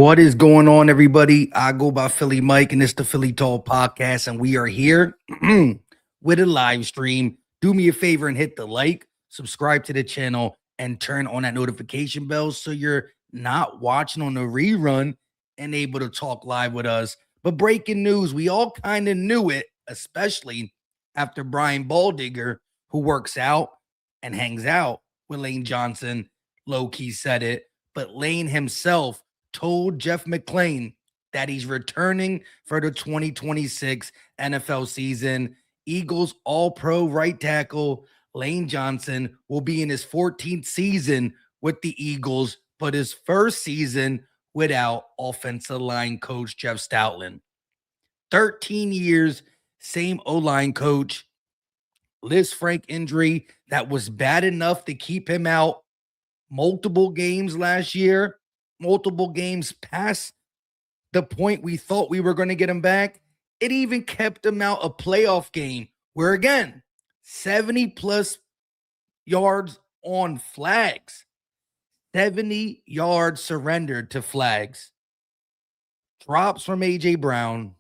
What is going on, everybody? I go by Philly Mike, and it's the Philly Talk Podcast, and we are here with a live stream. Do me a favor and hit the like, subscribe to the channel, and turn on that notification bell so you're not watching on the rerun and able to talk live with us. But breaking news, we all kind of knew it, especially after Brian Baldinger, who works out and hangs out with Lane Johnson, low-key said it, but Lane himself told Jeff McClain that he's returning for the 2026 NFL season. Eagles All-Pro right tackle Lane Johnson will be in his 14th season with the Eagles, but his first season without offensive line coach Jeff Stoutland. 13 years, same O-line coach. Liz Frank injury that was bad enough to keep him out multiple games last year, multiple games past the point we thought we were going to get him back. It even kept him out a playoff game where, again, 70 plus yards on flags, 70 yards surrendered to flags, drops from A.J. Brown,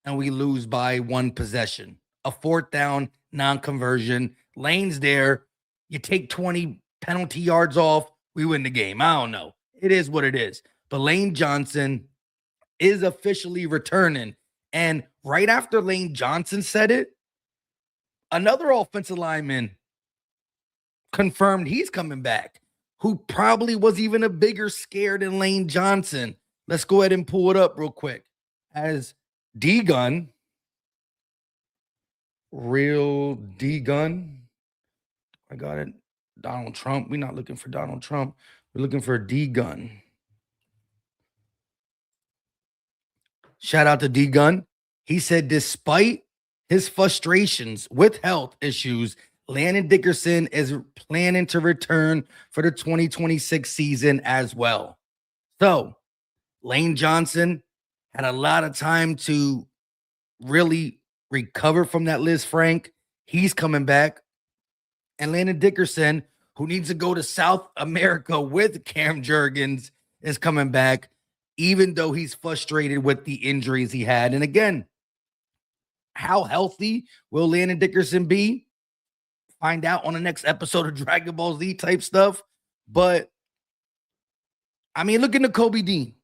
and we lose by one possession, a fourth down non-conversion. Lane's there. You take 20 penalty yards off, we win the game. I don't know. It is what it is. But Lane Johnson is officially returning. And right after Lane Johnson said it, another offensive lineman confirmed he's coming back, who probably was even a bigger scare than Lane Johnson. Let's go ahead and pull it up real quick. As D-Gun, real D-Gun, I got it. Donald Trump. We're not looking for Donald Trump. We're looking for D-Gun. Shout out to D-Gun. He said, despite his frustrations with health issues, Landon Dickerson is planning to return for the 2026 season as well. So, Lane Johnson had a lot of time to really recover from that Liz Frank. He's coming back. And Landon Dickerson, who needs to go to South America with Cam Jurgens, is coming back, even though he's frustrated with the injuries he had. And again, how healthy will Landon Dickerson be? Find out on the next episode of Dragon Ball Z type stuff. But, I mean, look into Kobe Dean.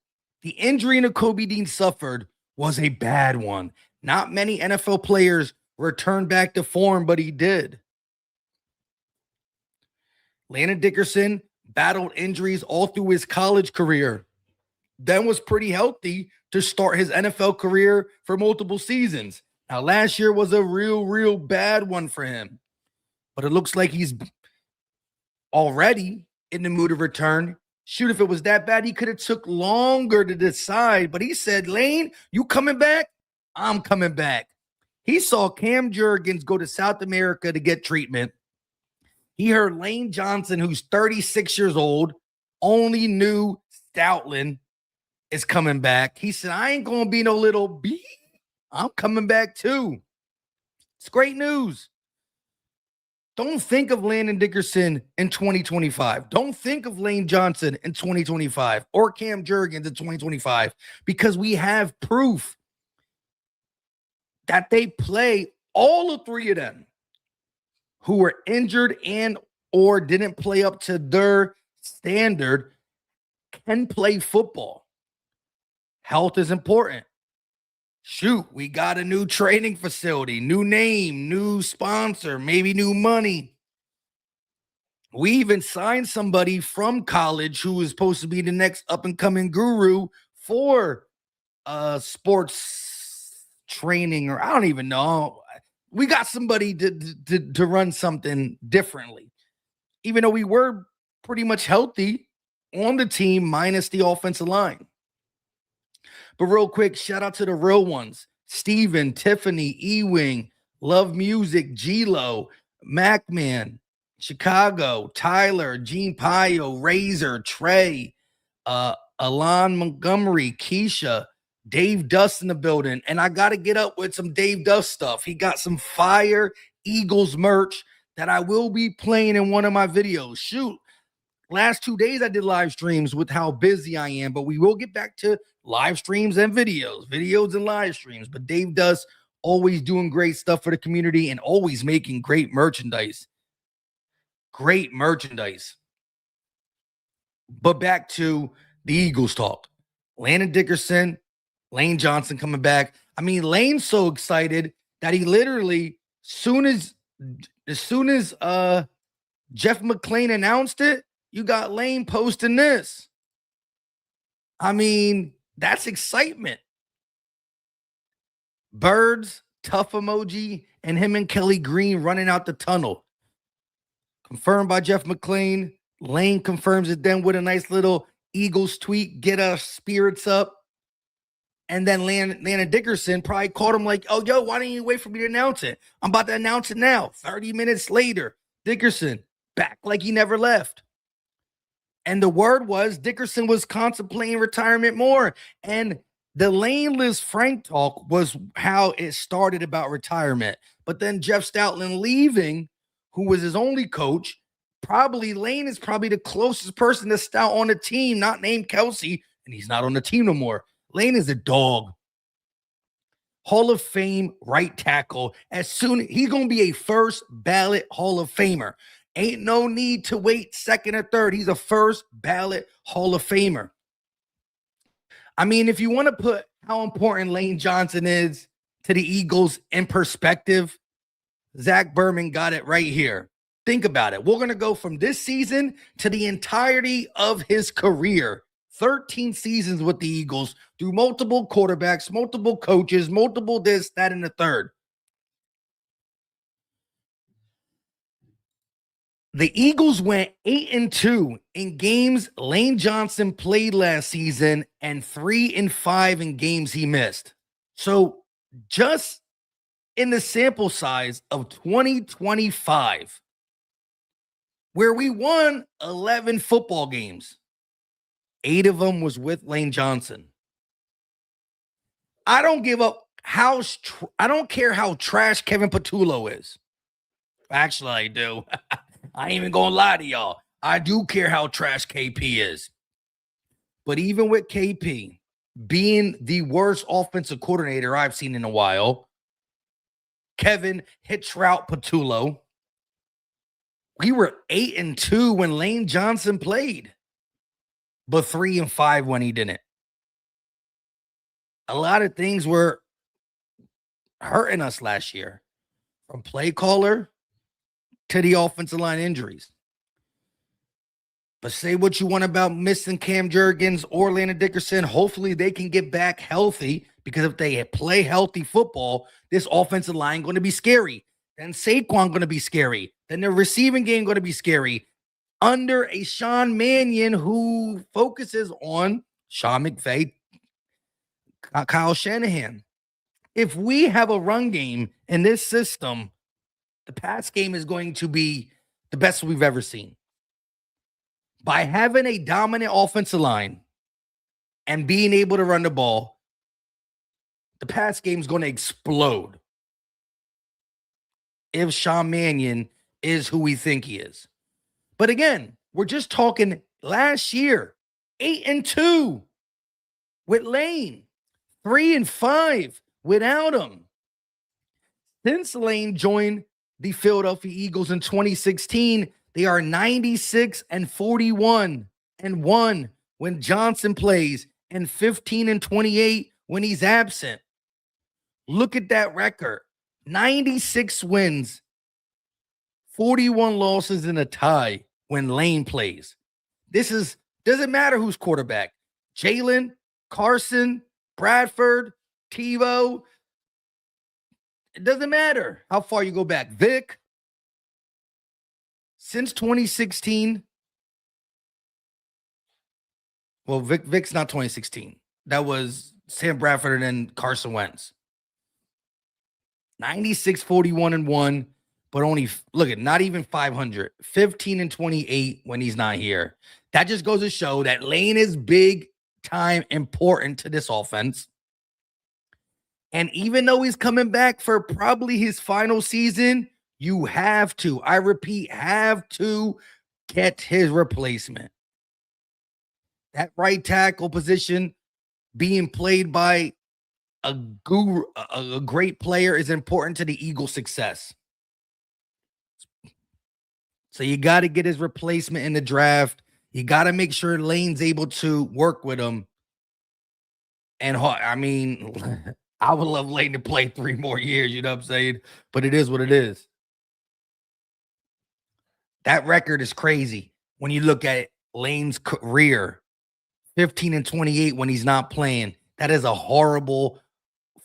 The injury that Kobe Dean suffered was a bad one. Not many NFL players returned back to form, but he did. Landon Dickerson battled injuries all through his college career, then was pretty healthy to start his NFL career for multiple seasons. Now, last year was a real bad one for him, but it looks like he's already in the mood of return. Shoot, if it was that bad, he could have took longer to decide, but he said, Lane, you coming back? I'm coming back. He saw Cam Jurgens go to South America to get treatment. He heard Lane Johnson, who's 36 years old, only knew Stoutland is coming back. He said, I ain't going to be no little B. I'm coming back too. It's great news. Don't think of Landon Dickerson in 2025. Don't think of Lane Johnson in 2025 or Cam Jurgens in 2025, because we have proof that they play, all of three of them who were injured and or didn't play up to their standard, can play football. Health is important. Shoot, we got a new training facility, new name, new sponsor, maybe new money. We even signed somebody from college who is supposed to be the next up-and-coming guru for sports training, or I don't even know. We got somebody to run something differently, even though we were pretty much healthy on the team minus the offensive line. But real quick, shout out to the real ones. Steven, Tiffany, Ewing, Love Music, G-Lo, Macman, Chicago, Tyler, Gene Pio, Razor, Trey, Alon Montgomery, Keisha, Dave Dust in the building. And I got to get up with some Dave Dust stuff. He got some fire Eagles merch that I will be playing in one of my videos. Shoot, last 2 days I did live streams with how busy I am, but we will get back to live streams and videos and live streams. But Dave does always doing great stuff for the community and always making great merchandise. Great merchandise. But back to the Eagles talk. Landon Dickerson, Lane Johnson coming back. I mean, Lane's so excited that he literally, as soon as Jeff McClain announced it, you got Lane posting this. I mean, that's excitement. Birds, tough emoji, and him and Kelly Green running out the tunnel. Confirmed by Jeff McClain. Lane confirms it then with a nice little Eagles tweet, get us spirits up. And then Landon Dickerson probably called him like, oh, yo, why didn't you wait for me to announce it? I'm about to announce it now. 30 minutes later, Dickerson back like he never left. And the word was Dickerson was contemplating retirement more. And the Lane Liz Frank talk was how it started about retirement. But then Jeff Stoutland leaving, who was his only coach, Lane is probably the closest person to Stout on the team, not named Kelsey, and he's not on the team no more. Lane is a dog. Hall of Fame right tackle. He's going to be a first ballot Hall of Famer. Ain't no need to wait second or third. He's a first ballot Hall of Famer. I mean, if you want to put how important Lane Johnson is to the Eagles in perspective, Zach Berman got it right here. Think about it. We're going to go from this season to the entirety of his career. 13 seasons with the Eagles through multiple quarterbacks, multiple coaches, multiple this, that, and the third. The Eagles went 8-2 in games Lane Johnson played last season and 3-5 in games he missed. So just in the sample size of 2025, where we won 11 football games, 8 of them was with Lane Johnson. I don't give up I don't care how trash Kevin Patullo is. Actually, I do. I ain't even gonna lie to y'all. I do care how trash KP is. But even with KP being the worst offensive coordinator I've seen in a while, Kevin hits route Patullo. We were 8-2 when Lane Johnson played, but 3-5 when he didn't. A lot of things were hurting us last year, from play caller to the offensive line injuries. But say what you want about missing Cam Jurgens or Landon Dickerson. Hopefully they can get back healthy, because if they play healthy football, this offensive line going to be scary. Then Saquon going to be scary. Then the receiving game going to be scary. Under a Sean Mannion who focuses on Sean McVay, Kyle Shanahan. If we have a run game in this system, the pass game is going to be the best we've ever seen. By having a dominant offensive line and being able to run the ball, the pass game is going to explode if Sean Mannion is who we think he is. But again, we're just talking last year, 8-2 with Lane, 3-5 without him. Since Lane joined the Philadelphia Eagles in 2016, they are 96-41-1 when Johnson plays, and 15-28 when he's absent. Look at that record. 96 wins, 41 losses, and a tie when Lane plays. Doesn't matter who's quarterback. Jalen, Carson, Bradford, TiVo. It doesn't matter how far you go back. Vic, since 2016. Well, Vic's not 2016. That was Sam Bradford and then Carson Wentz. 96-41-1, but only, look at, not even 500. 15-28 when he's not here. That just goes to show that Lane is big time important to this offense. And even though he's coming back for probably his final season, you have to, I repeat, have to get his replacement. That right tackle position being played by a guru, a great player is important to the Eagles' success. So you got to get his replacement in the draft. You got to make sure Lane's able to work with him. And I mean, I would love Lane to play 3 more years, you know what I'm saying? But it is what it is. That record is crazy when you look at Lane's career. 15-28 when he's not playing. That is a horrible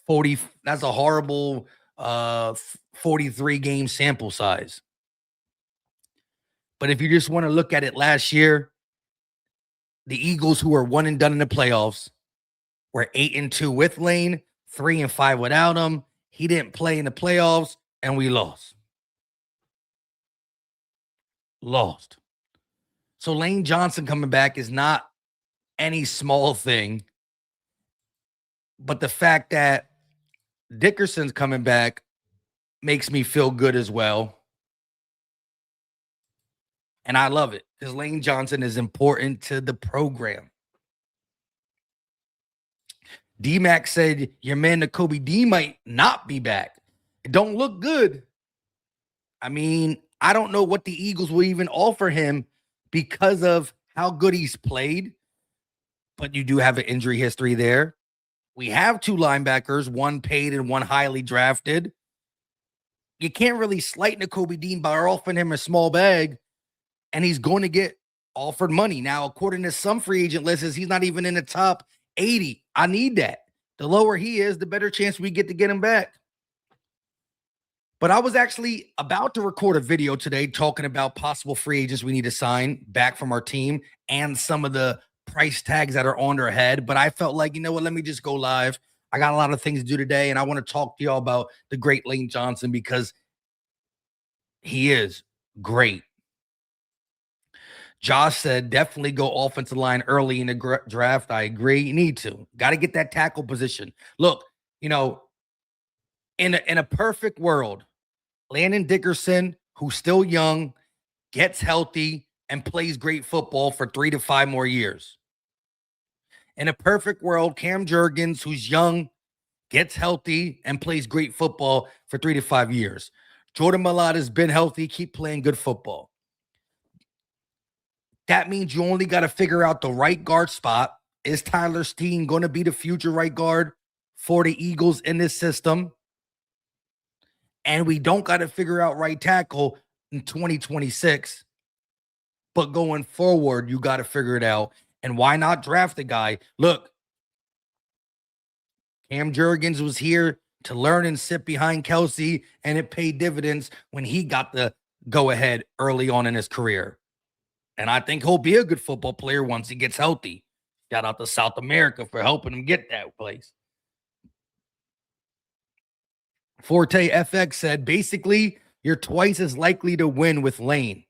40. That's a horrible 43 game sample size. But if you just want to look at it last year, the Eagles, who were 1 and done in the playoffs, were 8-2 with Lane, 3-5 without him. He didn't play in the playoffs, and we lost. So Lane Johnson coming back is not any small thing. But the fact that Dickerson's coming back makes me feel good as well. And I love it because Lane Johnson is important to the program. D-Mac said your man Nakobe D might not be back. It don't look good. I mean, I don't know what the Eagles will even offer him because of how good he's played. But you do have an injury history there. We have 2 linebackers, one paid and one highly drafted. You can't really slight Nakobe Dean by offering him a small bag, and he's going to get offered money. Now, according to some free agent lists, he's not even in the top 80. I need that. The lower he is, the better chance we get to get him back. But I was actually about to record a video today talking about possible free agents we need to sign back from our team and some of the price tags that are on their head. But I felt like, you know what, let me just go live. I got a lot of things to do today, and I want to talk to y'all about the great Lane Johnson because he is great. Josh said, definitely go offensive line early in the draft. I agree. You need to. Got to get that tackle position. Look, you know, in a perfect world, Landon Dickerson, who's still young, gets healthy, and plays great football for 3 to 5 more years. In a perfect world, Cam Jurgens, who's young, gets healthy, and plays great football for 3 to 5 years. Jordan Mailata has been healthy, keep playing good football. That means you only got to figure out the right guard spot. Is Tyler Steen going to be the future right guard for the Eagles in this system? And we don't got to figure out right tackle in 2026. But going forward, you got to figure it out. And why not draft a guy? Look, Cam Jurgens was here to learn and sit behind Kelsey, and it paid dividends when he got the go-ahead early on in his career. And I think he'll be a good football player once he gets healthy. Shout out to South America for helping him get that place. Forte FX said, basically, you're twice as likely to win with Lane.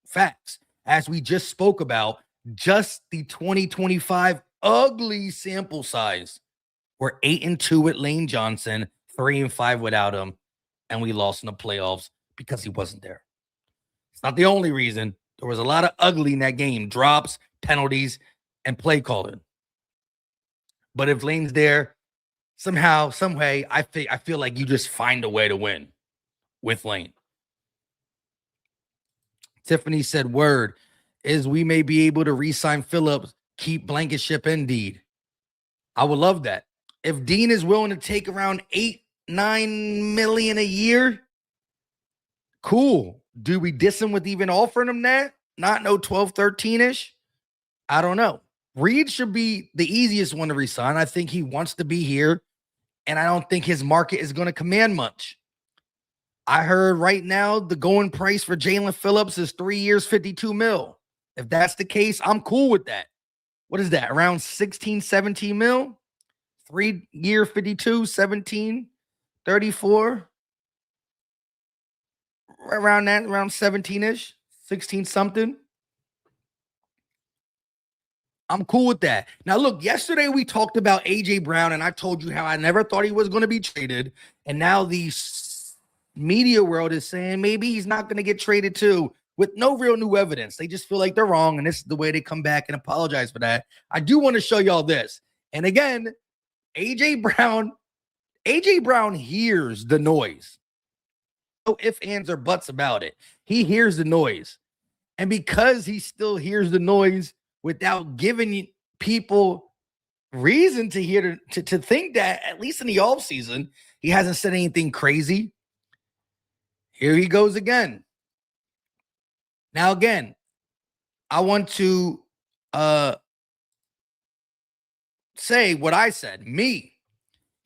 Facts. As we just spoke about, just the 2025 ugly sample size. We're 8-2 with Lane Johnson, 3-5 without him, and we lost in the playoffs because he wasn't there. It's not the only reason. There was a lot of ugly in that game. Drops, penalties, and play calling. But if Lane's there, somehow, some way, I feel like you just find a way to win with Lane. Tiffany said, word is we may be able to re-sign Phillips, keep Blankenship and Deed. I would love that. If Dean is willing to take around $8-9 million a year, cool. Do we diss him with even offering him that? Not no 12-13-ish? I don't know. Reed should be the easiest one to resign. I think he wants to be here, and I don't think his market is going to command much. I heard right now the going price for Jalen Phillips is 3 years, $52 million. If that's the case, I'm cool with that. What is that? Around 16, 17 mil? 3 year, 52, 17, 34. Around that, around 17-ish, 16 something. I'm cool with that. Now, look, yesterday we talked about A.J. Brown, and I told you how I never thought he was going to be traded. And now the media world is saying maybe he's not going to get traded too. with no real new evidence. They just feel like they're wrong, and this is the way they come back and apologize for that. I do want to show y'all this. And again, AJ Brown hears the noise. No ifs, ands, or buts about it. He hears the noise. And because he still hears the noise without giving people reason to hear to think that, at least in the offseason, he hasn't said anything crazy. Here he goes again. Now, again, I want to say what I said.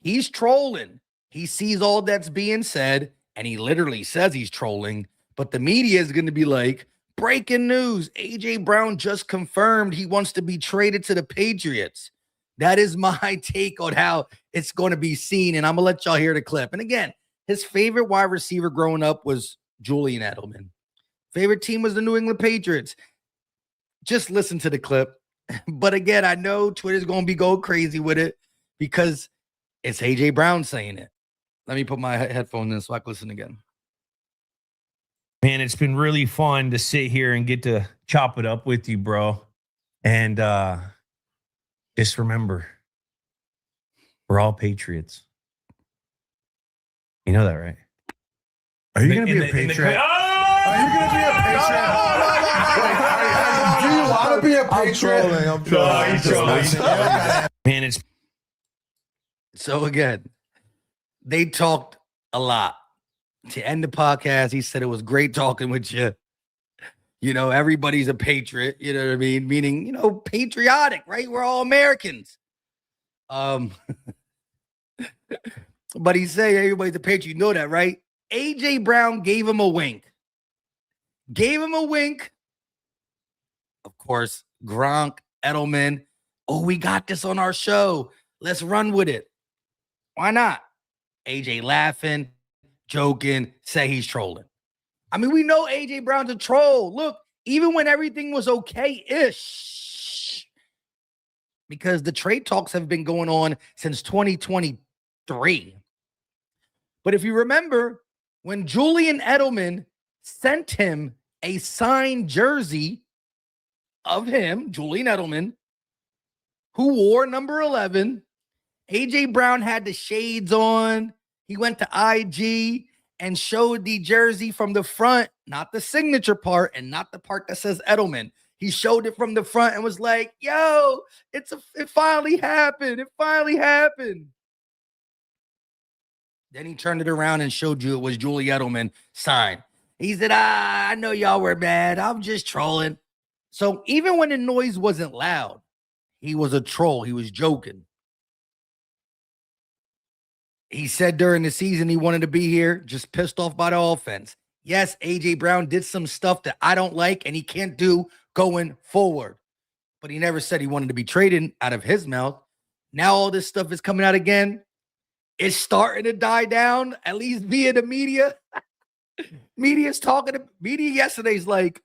He's trolling. He sees all that's being said, and he literally says he's trolling. But the media is going to be like, breaking news, AJ Brown just confirmed he wants to be traded to the Patriots. That is my take on how it's going to be seen, and I'm going to let y'all hear the clip. And again, his favorite wide receiver growing up was Julian Edelman. Favorite team was the New England Patriots. Just listen to the clip. But again, I know Twitter's going to be going crazy with it because it's AJ Brown saying it. Let me put my headphones in so I can listen again. Man, it's been really fun to sit here and get to chop it up with you, bro. And just remember, we're all Patriots. You know that, right? Are you going to be a Patriot? Are you going to be a Patriot? Do you want to be a Patriot? I'm trolling. Man, it's... So again, they talked a lot. To end the podcast, he said it was great talking with you. You know, everybody's a patriot, you know what I mean? Meaning, you know, patriotic, right? We're all Americans. But he said everybody's a patriot. You know that, right? AJ Brown gave him a wink. Of course, Gronk, Edelman. Oh, we got this on our show. Let's run with it. Why not? AJ laughing, joking, say he's trolling. I mean, we know AJ Brown's a troll. Look, even when everything was okay-ish, because the trade talks have been going on since 2023. But if you remember, when Julian Edelman sent him a signed jersey of him, Julian Edelman, who wore number 11, AJ Brown had the shades on. He went to IG and showed the jersey from the front, not the signature part and not the part that says Edelman. He showed it from the front and was like, yo, it finally happened. It finally happened. Then he turned it around and showed you it was Julie Edelman signed. He said, I know y'all were mad. I'm just trolling. So even when the noise wasn't loud, he was a troll. He was joking. He said during the season he wanted to be here, just pissed off by the offense. Yes, AJ Brown did some stuff that I don't like and he can't do going forward. But he never said he wanted to be traded out of his mouth. Now all this stuff is coming out again. It's starting to die down, at least via the media. Media's talking to media yesterday's like,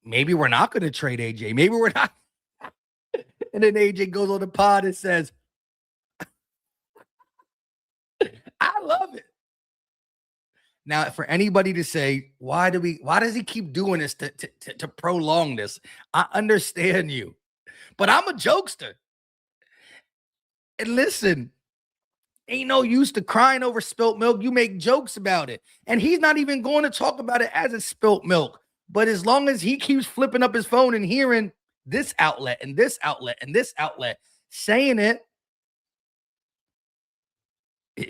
maybe we're not going to trade AJ. Maybe we're not. And then AJ goes on the pod and says, I love it. Now, for anybody to say, why does he keep doing this to prolong this? I understand you, but I'm a jokester. And listen, ain't no use to crying over spilt milk. You make jokes about it. And he's not even going to talk about it as it's spilt milk. But as long as he keeps flipping up his phone and hearing this outlet and this outlet and this outlet saying it,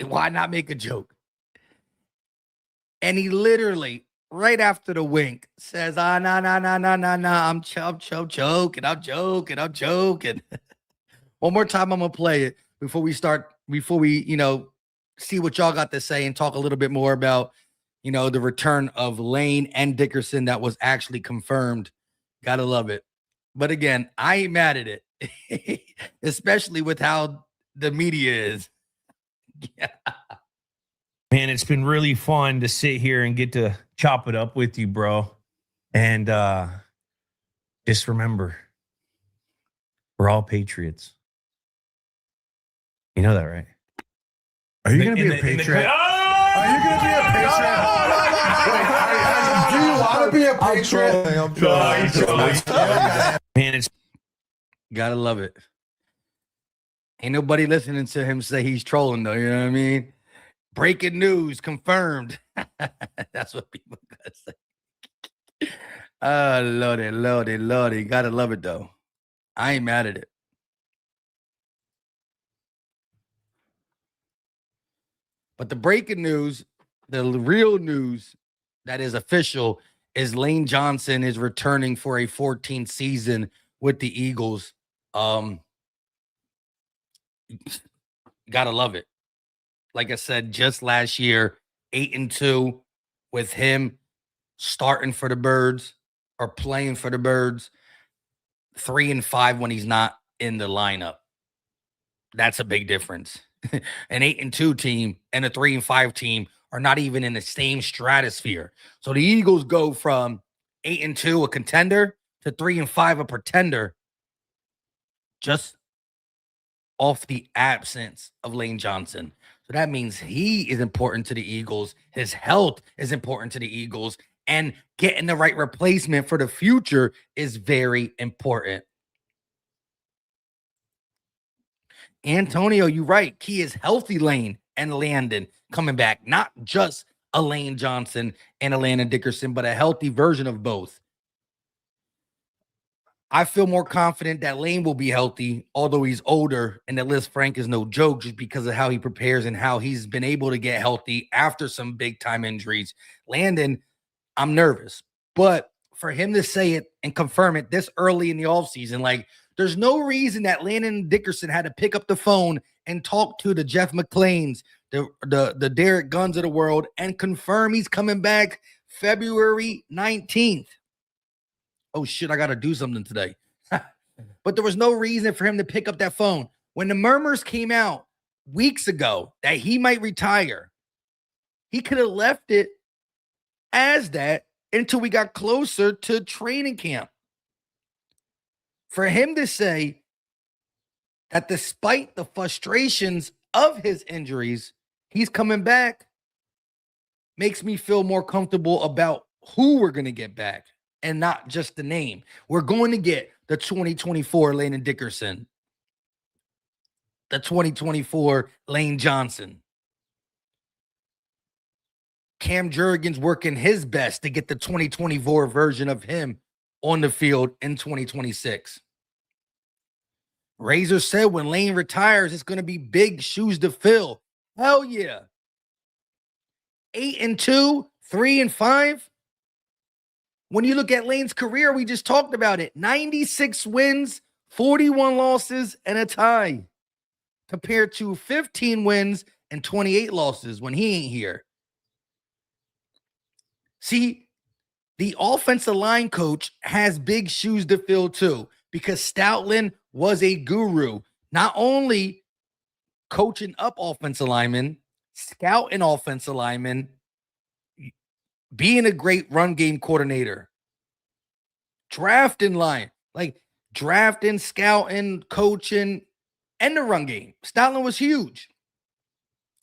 why not make a joke? And he literally, right after the wink, says, nah, I'm joking. One more time, I'm going to play it before we, see what y'all got to say and talk a little bit more about, the return of Lane and Dickerson that was actually confirmed. Gotta love it. But again, I ain't mad at it, especially with how the media is. Yeah. Man, it's been really fun to sit here and get to chop it up with you, bro. And just remember, we're all Patriots. You know that, right? Are you going to be a Patriot? Are Are you gonna be a Patriot? Wait, do you want to be a Patriot? I'm trolling. Man, it's Gotta love it. Ain't nobody listening to him say he's trolling, though. You know what I mean? Breaking news confirmed. That's what people gotta say. Oh, Lordy. Gotta love it, though. I ain't mad at it. But the breaking news, the real news that is official, is Lane Johnson is returning for a 14th season with the Eagles. Gotta love it. Like I said, just last year, 8-2 with him starting for the Birds or playing for the Birds, 3-5 when he's not in the lineup. That's a big difference. An 8-2 team and a 3-5 team are not even in the same stratosphere. So the Eagles go from 8-2, a contender, to 3-5, a pretender, just off the absence of Lane Johnson. So that means he is important to the Eagles. His health is important to the Eagles. And getting the right replacement for the future is very important. Antonio, you're right. Key is healthy Lane and Landon coming back. Not just a Lane Johnson and a Landon Dickerson, but a healthy version of both. I feel more confident that Lane will be healthy, although he's older, and that Liz Frank is no joke just because of how he prepares and how he's been able to get healthy after some big-time injuries. Landon, I'm nervous. But for him to say it and confirm it this early in the offseason, like, there's no reason that Landon Dickerson had to pick up the phone and talk to the Jeff McClains, the Derek Guns of the world, and confirm he's coming back February 19th. Oh, shit, I got to do something today. But there was no reason for him to pick up that phone. When the murmurs came out weeks ago that he might retire, he could have left it as that until we got closer to training camp. For him to say that despite the frustrations of his injuries, he's coming back makes me feel more comfortable about who we're going to get back and not just the name. We're going to get the 2024 Landon Dickerson, the 2024 Lane Johnson. Cam Jurgens working his best to get the 2024 version of him on the field in 2026. Razor said when Lane retires, it's going to be big shoes to fill. Hell yeah. 8-2, 3-5. When you look at Lane's career, we just talked about it. 96 wins, 41 losses, and a tie. Compared to 15 wins and 28 losses when he ain't here. See, the offensive line coach has big shoes to fill too, because Stoutland was a guru, not only coaching up offensive linemen, scouting offensive linemen, being a great run game coordinator, drafting, scouting, coaching, and the run game. Stoutland was huge,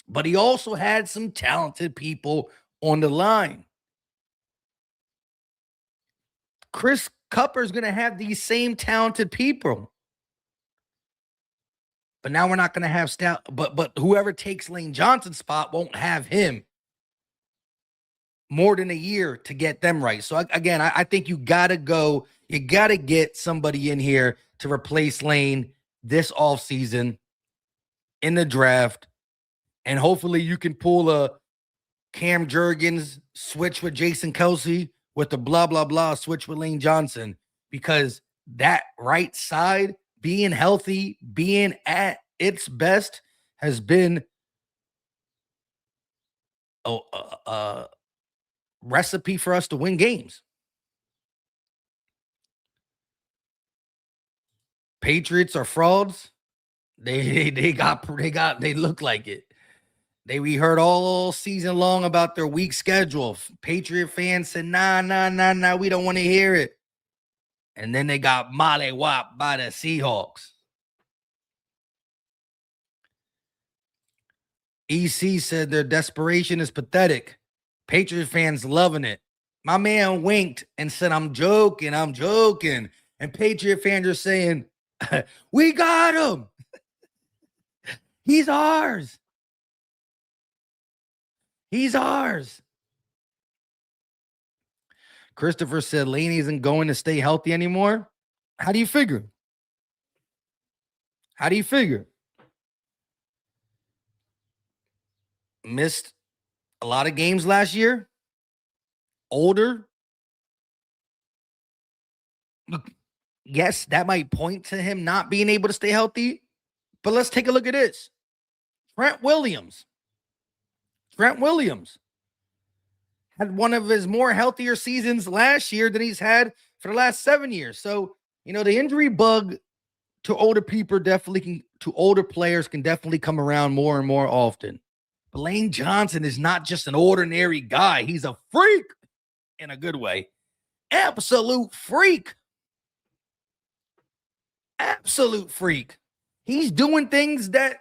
but he also had some talented people on the line. Chris Cupper is going to have these same talented people. But now we're not going to have Stout. But whoever takes Lane Johnson's spot won't have him more than a year to get them right. So again, I think you got to go. You got to get somebody in here to replace Lane this offseason in the draft. And hopefully you can pull a Cam Jurgens switch with Jason Kelsey with the blah, blah, blah switch with Lane Johnson, because that right side being healthy, being at its best has been a recipe for us to win games. Patriots are frauds. They look like it. We heard all season long about their weak schedule. Patriot fans said, nah, we don't want to hear it. And then they got mollywhopped by the Seahawks. EC said their desperation is pathetic. Patriot fans loving it. My man winked and said, I'm joking. And Patriot fans are saying, we got him. He's ours. He's ours. Christopher said Lane isn't going to stay healthy anymore. How do you figure? Missed a lot of games last year. Older. Yes, that might point to him not being able to stay healthy. But let's take a look at this. Trent Williams had one of his more healthier seasons last year than he's had for the last 7 years. So, the injury bug to older players can definitely come around more and more often. But Lane Johnson is not just an ordinary guy. He's a freak in a good way. Absolute freak. He's doing things that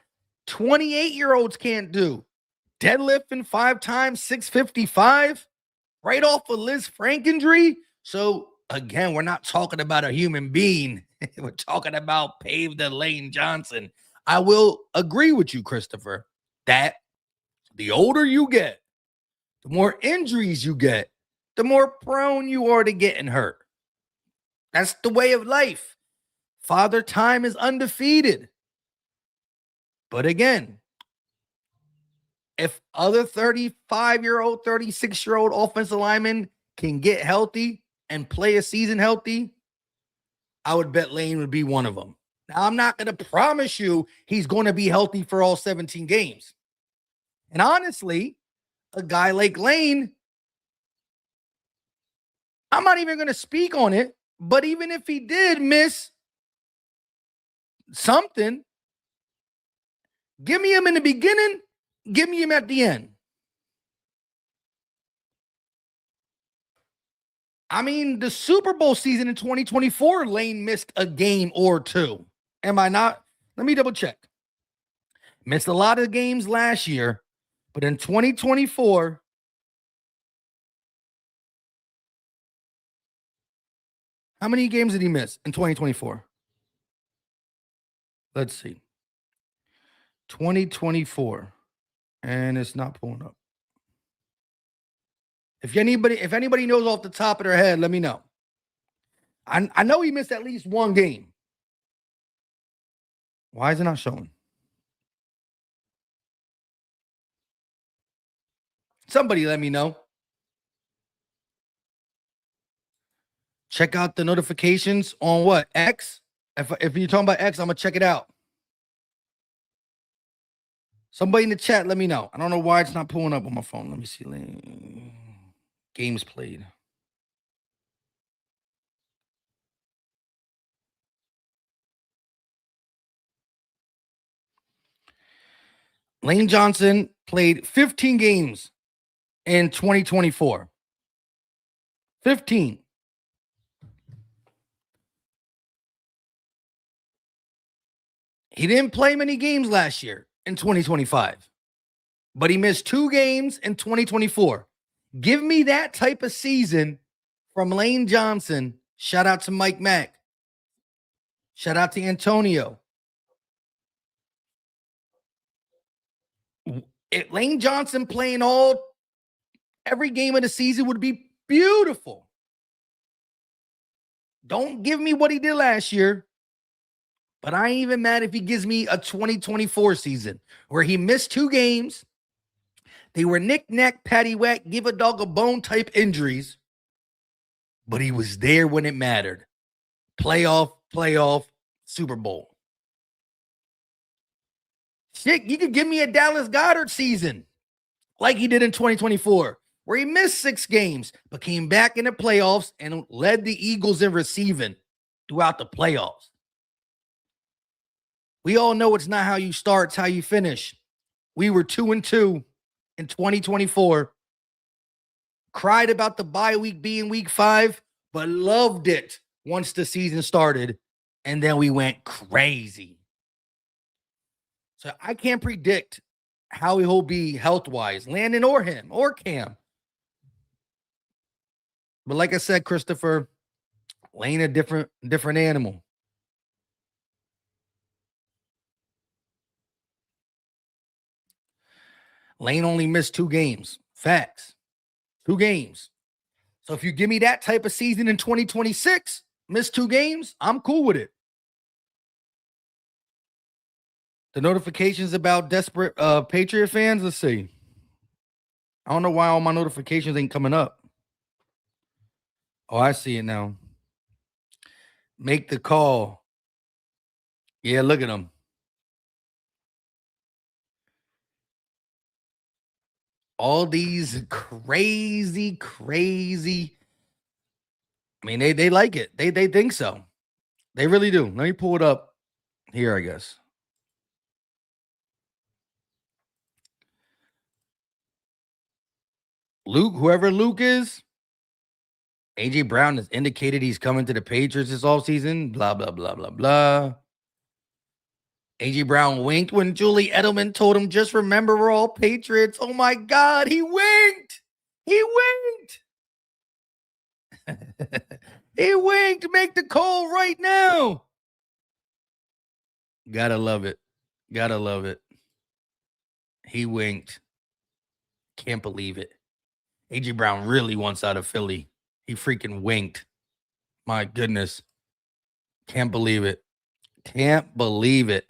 28-year-olds can't do. Deadlifting 5 times 655 right off of Liz Frank injury. So again, we're not talking about a human being. We're talking about paved the Lane Johnson. I will agree with you, Christopher, that the older you get, the more injuries you get, the more prone you are to getting hurt. That's the way of life. Father Time is undefeated. But again, if other 35-year-old, 36-year-old offensive linemen can get healthy and play a season healthy, I would bet Lane would be one of them. Now, I'm not going to promise you he's going to be healthy for all 17 games. And honestly, a guy like Lane, I'm not even going to speak on it, but even if he did miss something, give me him in the beginning, give me him at the end. I mean, the Super Bowl season in 2024, Lane missed a game or two. Am I not? Let me double check. Missed a lot of games last year, but in 2024, how many games did he miss in 2024? Let's see. 2024. And it's not pulling up. If anybody knows off the top of their head, let me know. I know he missed at least one game. Why is it not showing? Somebody let me know. Check out the notifications on what? X? If you're talking about X, I'm going to check it out. Somebody in the chat, let me know. I don't know why it's not pulling up on my phone. Let me see. Games played. Lane Johnson played 15 games in 2024. 15. He didn't play many games last year in 2025, but he missed 2 games in 2024. Give me that type of season from Lane Johnson. Shout out to Mike Mack. Shout out to Antonio. Lane Johnson playing every game of the season would be beautiful. Don't give me what he did last year, but I ain't even mad if he gives me a 2024 season where he missed 2 games. They were knick-knack, paddywhack, give a dog a bone type injuries, but he was there when it mattered. Playoff, Super Bowl. Shit, you could give me a Dallas Goedert season like he did in 2024, where he missed 6 games, but came back in the playoffs and led the Eagles in receiving throughout the playoffs. We all know it's not how you start, it's how you finish. We were 2-2 in 2024. Cried about the bye week being week 5, but loved it once the season started. And then we went crazy. So I can't predict how he'll be health-wise, Landon or him or Cam. But like I said, Christopher, Lane a different animal. Lane only missed 2 games. Facts. 2 games. So if you give me that type of season in 2026, miss 2 games, I'm cool with it. The notifications about desperate Patriot fans, let's see. I don't know why all my notifications ain't coming up. Oh, I see it now. Make the call. Yeah, look at them. All these crazy. I mean, they like it. They think so. They really do. Let me pull it up here, I guess. Luke, whoever Luke is, AJ Brown has indicated he's coming to the Patriots this offseason. Blah, blah, blah, blah, blah. AJ Brown winked when Julie Edelman told him, just remember we're all Patriots. Oh my God, he winked. He winked. He winked. Make the call right now. Gotta love it. Gotta love it. He winked. Can't believe it. AJ Brown really wants out of Philly. He freaking winked. My goodness. Can't believe it. Can't believe it.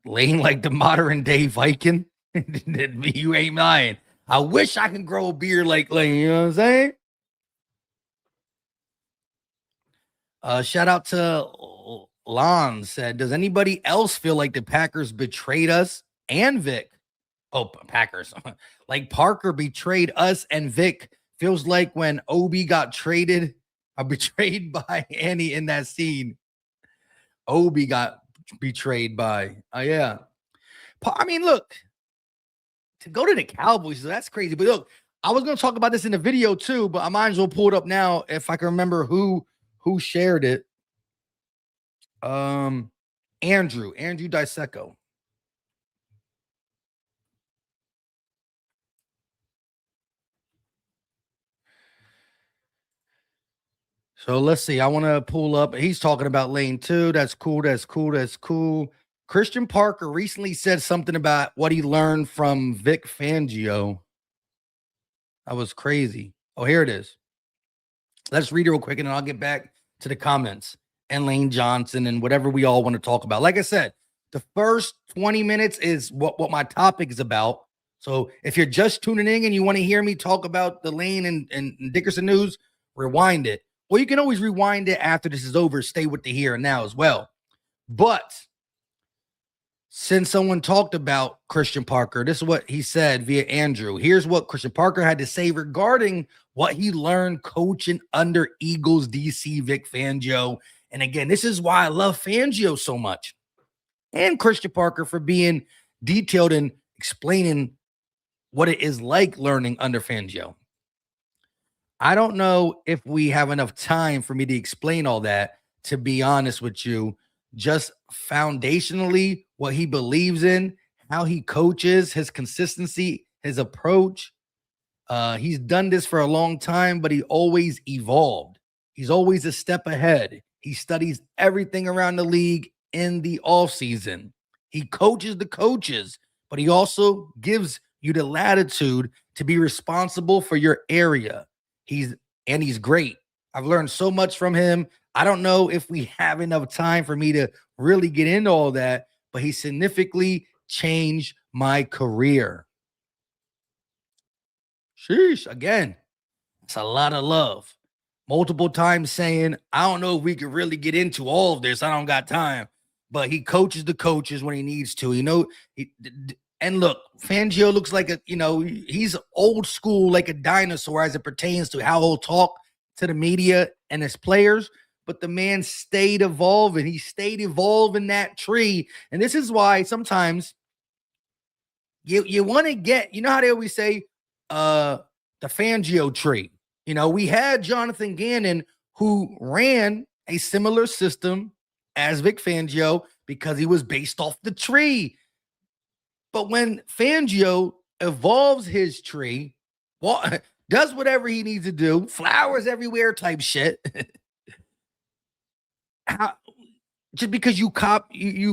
Lane like the modern day Viking. You ain't lying. I wish I could grow a beard like Lane. You know what I'm saying? Shout out to Lon said, does anybody else feel like the Packers betrayed us and Vic? Oh, Packers. Like Parker betrayed us and Vic. Feels like when Obi got betrayed by Annie in that scene. Obi got betrayed by, yeah. I mean, look, to go to the Cowboys, that's crazy. But look, I was going to talk about this in the video too, but I might as well pull it up now if I can remember who shared it. Andrew Diseco. So let's see. I want to pull up. He's talking about Lane too. That's cool. Christian Parker recently said something about what he learned from Vic Fangio. That was crazy. Oh, here it is. Let's read it real quick and then I'll get back to the comments and Lane Johnson and whatever we all want to talk about. Like I said, the first 20 minutes is what my topic is about. So if you're just tuning in and you want to hear me talk about the Lane and Dickerson news, rewind it. Well, you can always rewind it after this is over. Stay with the here and now as well. But since someone talked about Christian Parker, this is what he said via Andrew. Here's what Christian Parker had to say regarding what he learned coaching under Eagles DC Vic Fangio. And again, this is why I love Fangio so much. And Christian Parker for being detailed and explaining what it is like learning under Fangio. I don't know if we have enough time for me to explain all that, to be honest with you. Just foundationally, what he believes in, how he coaches, his consistency, his approach. He's done this for a long time, but he always evolved. He's always a step ahead. He studies everything around the league in the offseason. He coaches the coaches, but he also gives you the latitude to be responsible for your area. He's great. I've learned so much from him. I don't know if we have enough time for me to really get into all that, but he significantly changed my career. Sheesh, again, it's a lot of love. Multiple times saying, I don't know if we could really get into all of this. I don't got time. But he coaches the coaches when he needs to. And look, Fangio looks like he's old school, like a dinosaur as it pertains to how he'll talk to the media and his players. But the man stayed evolving. He stayed evolving that tree. And this is why sometimes you want to get, you know how they always say, the Fangio tree. We had Jonathan Gannon who ran a similar system as Vic Fangio because he was based off the tree. But when Fangio evolves his tree, does whatever he needs to do, flowers everywhere type shit, just because you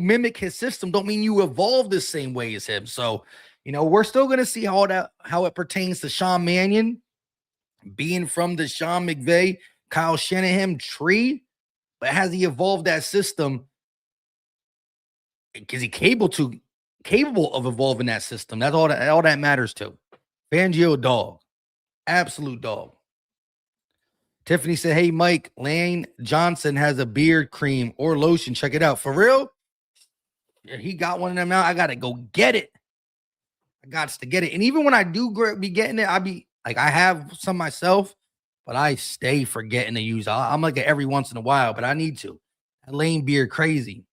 mimic his system don't mean you evolve the same way as him. So, we're still going to see how it pertains to Sean Mannion being from the Sean McVay, Kyle Shanahan tree, but has he evolved that system? Is he capable of evolving that system? That's all that matters to. Fangio, dog. Absolute dog. Tiffany said, hey, Mike, Lane Johnson has a beard cream or lotion. Check it out. For real? Yeah, he got one of them out. I got to go get it. I got to get it. And even when I do be getting it, I have some myself, but I stay forgetting to use it. I'm like it every once in a while, but I need to. That Lane beard crazy.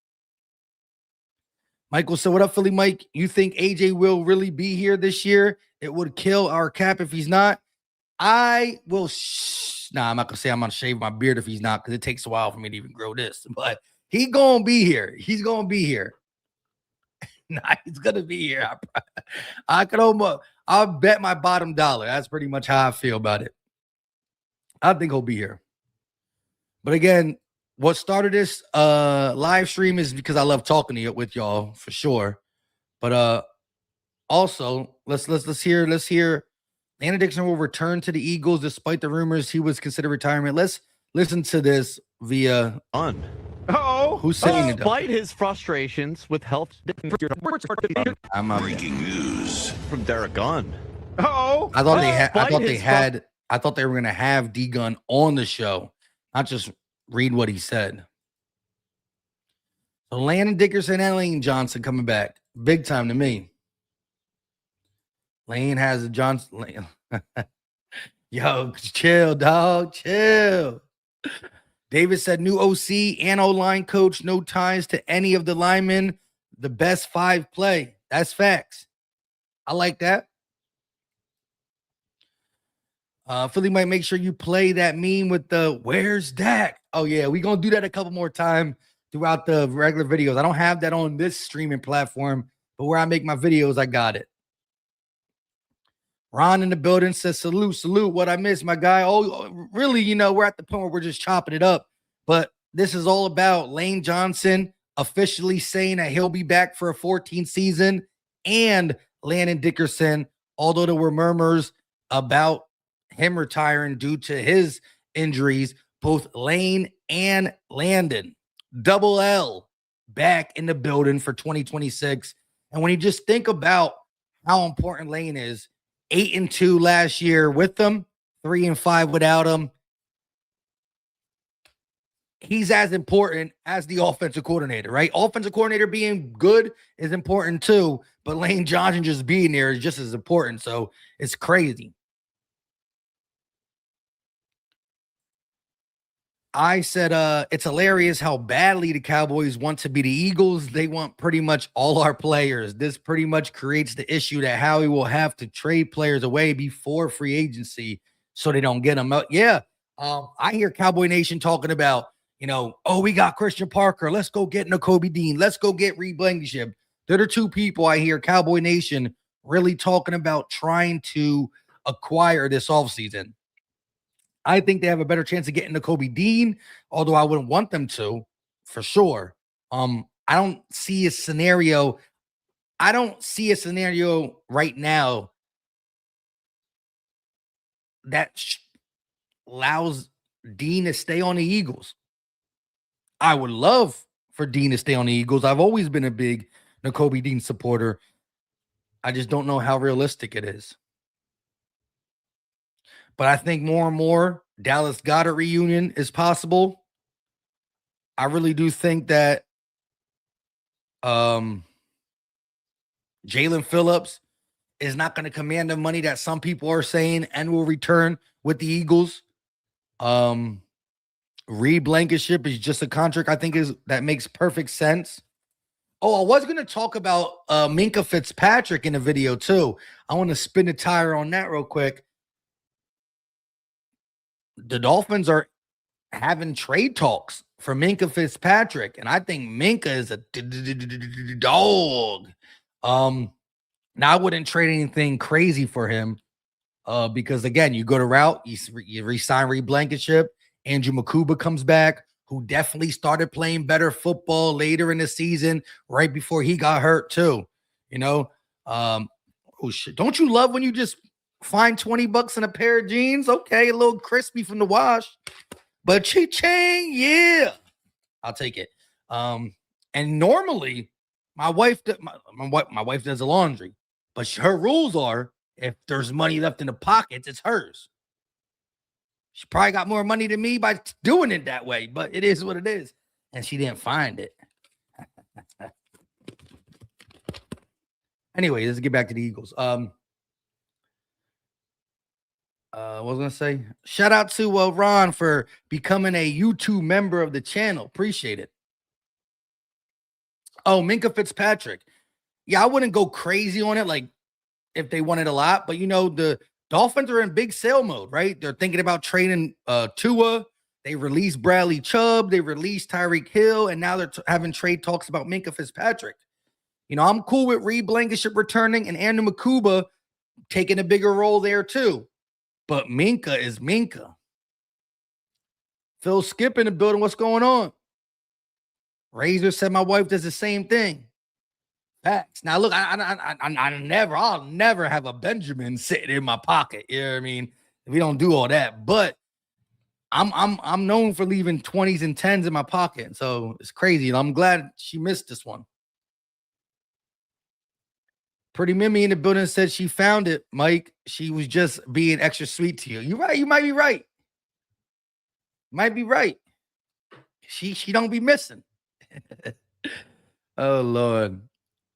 Michael said, what up, Philly Mike? You think AJ will really be here this year? It would kill our cap if he's not. I will. I'm not going to say I'm going to shave my beard if he's not, because it takes a while for me to even grow this. But he's going to be here. He's going to be here. He's going to be here. I'll bet my bottom dollar. That's pretty much how I feel about it. I think he'll be here. But again, what started this live stream is because I love talking to you with y'all for sure. But also let's hear Landon Dickerson will return to the Eagles despite the rumors he was considered retirement. Let's listen to this via who's saying it? Despite his frustrations with health. Breaking news From Derek Gunn. I thought they were gonna have D Gunn on the show, not just read what he said. So Landon Dickerson and Lane Johnson coming back. Big time to me. Lane has a Johnson. Yo, chill, dog. Chill. David said, new OC and O-line coach, no ties to any of the linemen. The best 5 play. That's facts. I like that. Philly might make sure you play that meme with the where's Dak? Oh, yeah, we're going to do that a couple more times throughout the regular videos. I don't have that on this streaming platform, but where I make my videos, I got it. Ron in the building says, salute. What I missed, my guy. Oh, really, we're at the point where we're just chopping it up. But this is all about Lane Johnson officially saying that he'll be back for a 14th season, and Landon Dickerson, although there were murmurs about him retiring due to his injuries, both Lane and Landon, double L, back in the building for 2026. And when you just think about how important Lane is, 8-2 last year with them, 3-5 without him. He's as important as the offensive coordinator, right? Offensive coordinator being good is important too, but Lane Johnson just being there is just as important. So it's crazy. I said, it's hilarious how badly the Cowboys want to be the Eagles. They want pretty much all our players. This pretty much creates the issue that Howie will have to trade players away before free agency so they don't get them out. Yeah. I hear Cowboy Nation talking about, we got Christian Parker. Let's go get Nakobe Dean. Let's go get Reed Blankenship. They're the 2 people I hear Cowboy Nation really talking about trying to acquire this offseason. I think they have a better chance of getting Nakobe Dean, although I wouldn't want them to, for sure. I don't see a scenario right now that allows Dean to stay on the Eagles. I would love for Dean to stay on the Eagles. I've always been a big Nakobe Dean supporter. I just don't know how realistic it is. But I think more and more Dallas Goedert reunion is possible. I really do think that Jalen Phillips is not going to command the money that some people are saying and will return with the Eagles. Reed Blankenship is just a contract I think that makes perfect sense. Oh, I was going to talk about Minkah Fitzpatrick in the video too. I want to spin the tire on that real quick. The Dolphins are having trade talks for Minka Fitzpatrick, and I think Minka is a dog. Now I wouldn't trade anything crazy for him, because again, you go to route, you re-sign Reed Blankenship, Andrew Makuba comes back, who definitely started playing better football later in the season, right before he got hurt too. You know, oh shit! Don't you love when you just find $20 in a pair of jeans? Okay, a little crispy from the wash, but cha-ching, yeah, I'll take it. And normally my wife does the laundry, but her rules are if there's money left in the pockets, it's hers. She probably got more money than me by doing it that way, but it is what it is. And she didn't find it. Anyway, let's get back to the Eagles. What was I going to say? Shout out to Ron for becoming a YouTube member of the channel. Appreciate it. Oh, Minka Fitzpatrick. Yeah, I wouldn't go crazy on it like if they wanted a lot, but you know, the Dolphins are in big sale mode, right? They're thinking about trading Tua. They released Bradley Chubb. They released Tyreek Hill, and now they're having trade talks about Minka Fitzpatrick. You know, I'm cool with Reed Blankenship returning and Andrew Makuba taking a bigger role there too. But Minka is Minka. Phil Skip in the building. What's going on? Razor said my wife does the same thing. Facts. Now look, I'll never have a Benjamin sitting in my pocket. You know what I mean? We don't do all that, but I'm known for leaving 20s and 10s in my pocket. So it's crazy. And I'm glad she missed this one. Pretty Mimi in the building said she found it, Mike. She was just being extra sweet to you. You're right. You might be right. Might be right. She don't be missing. Oh Lord.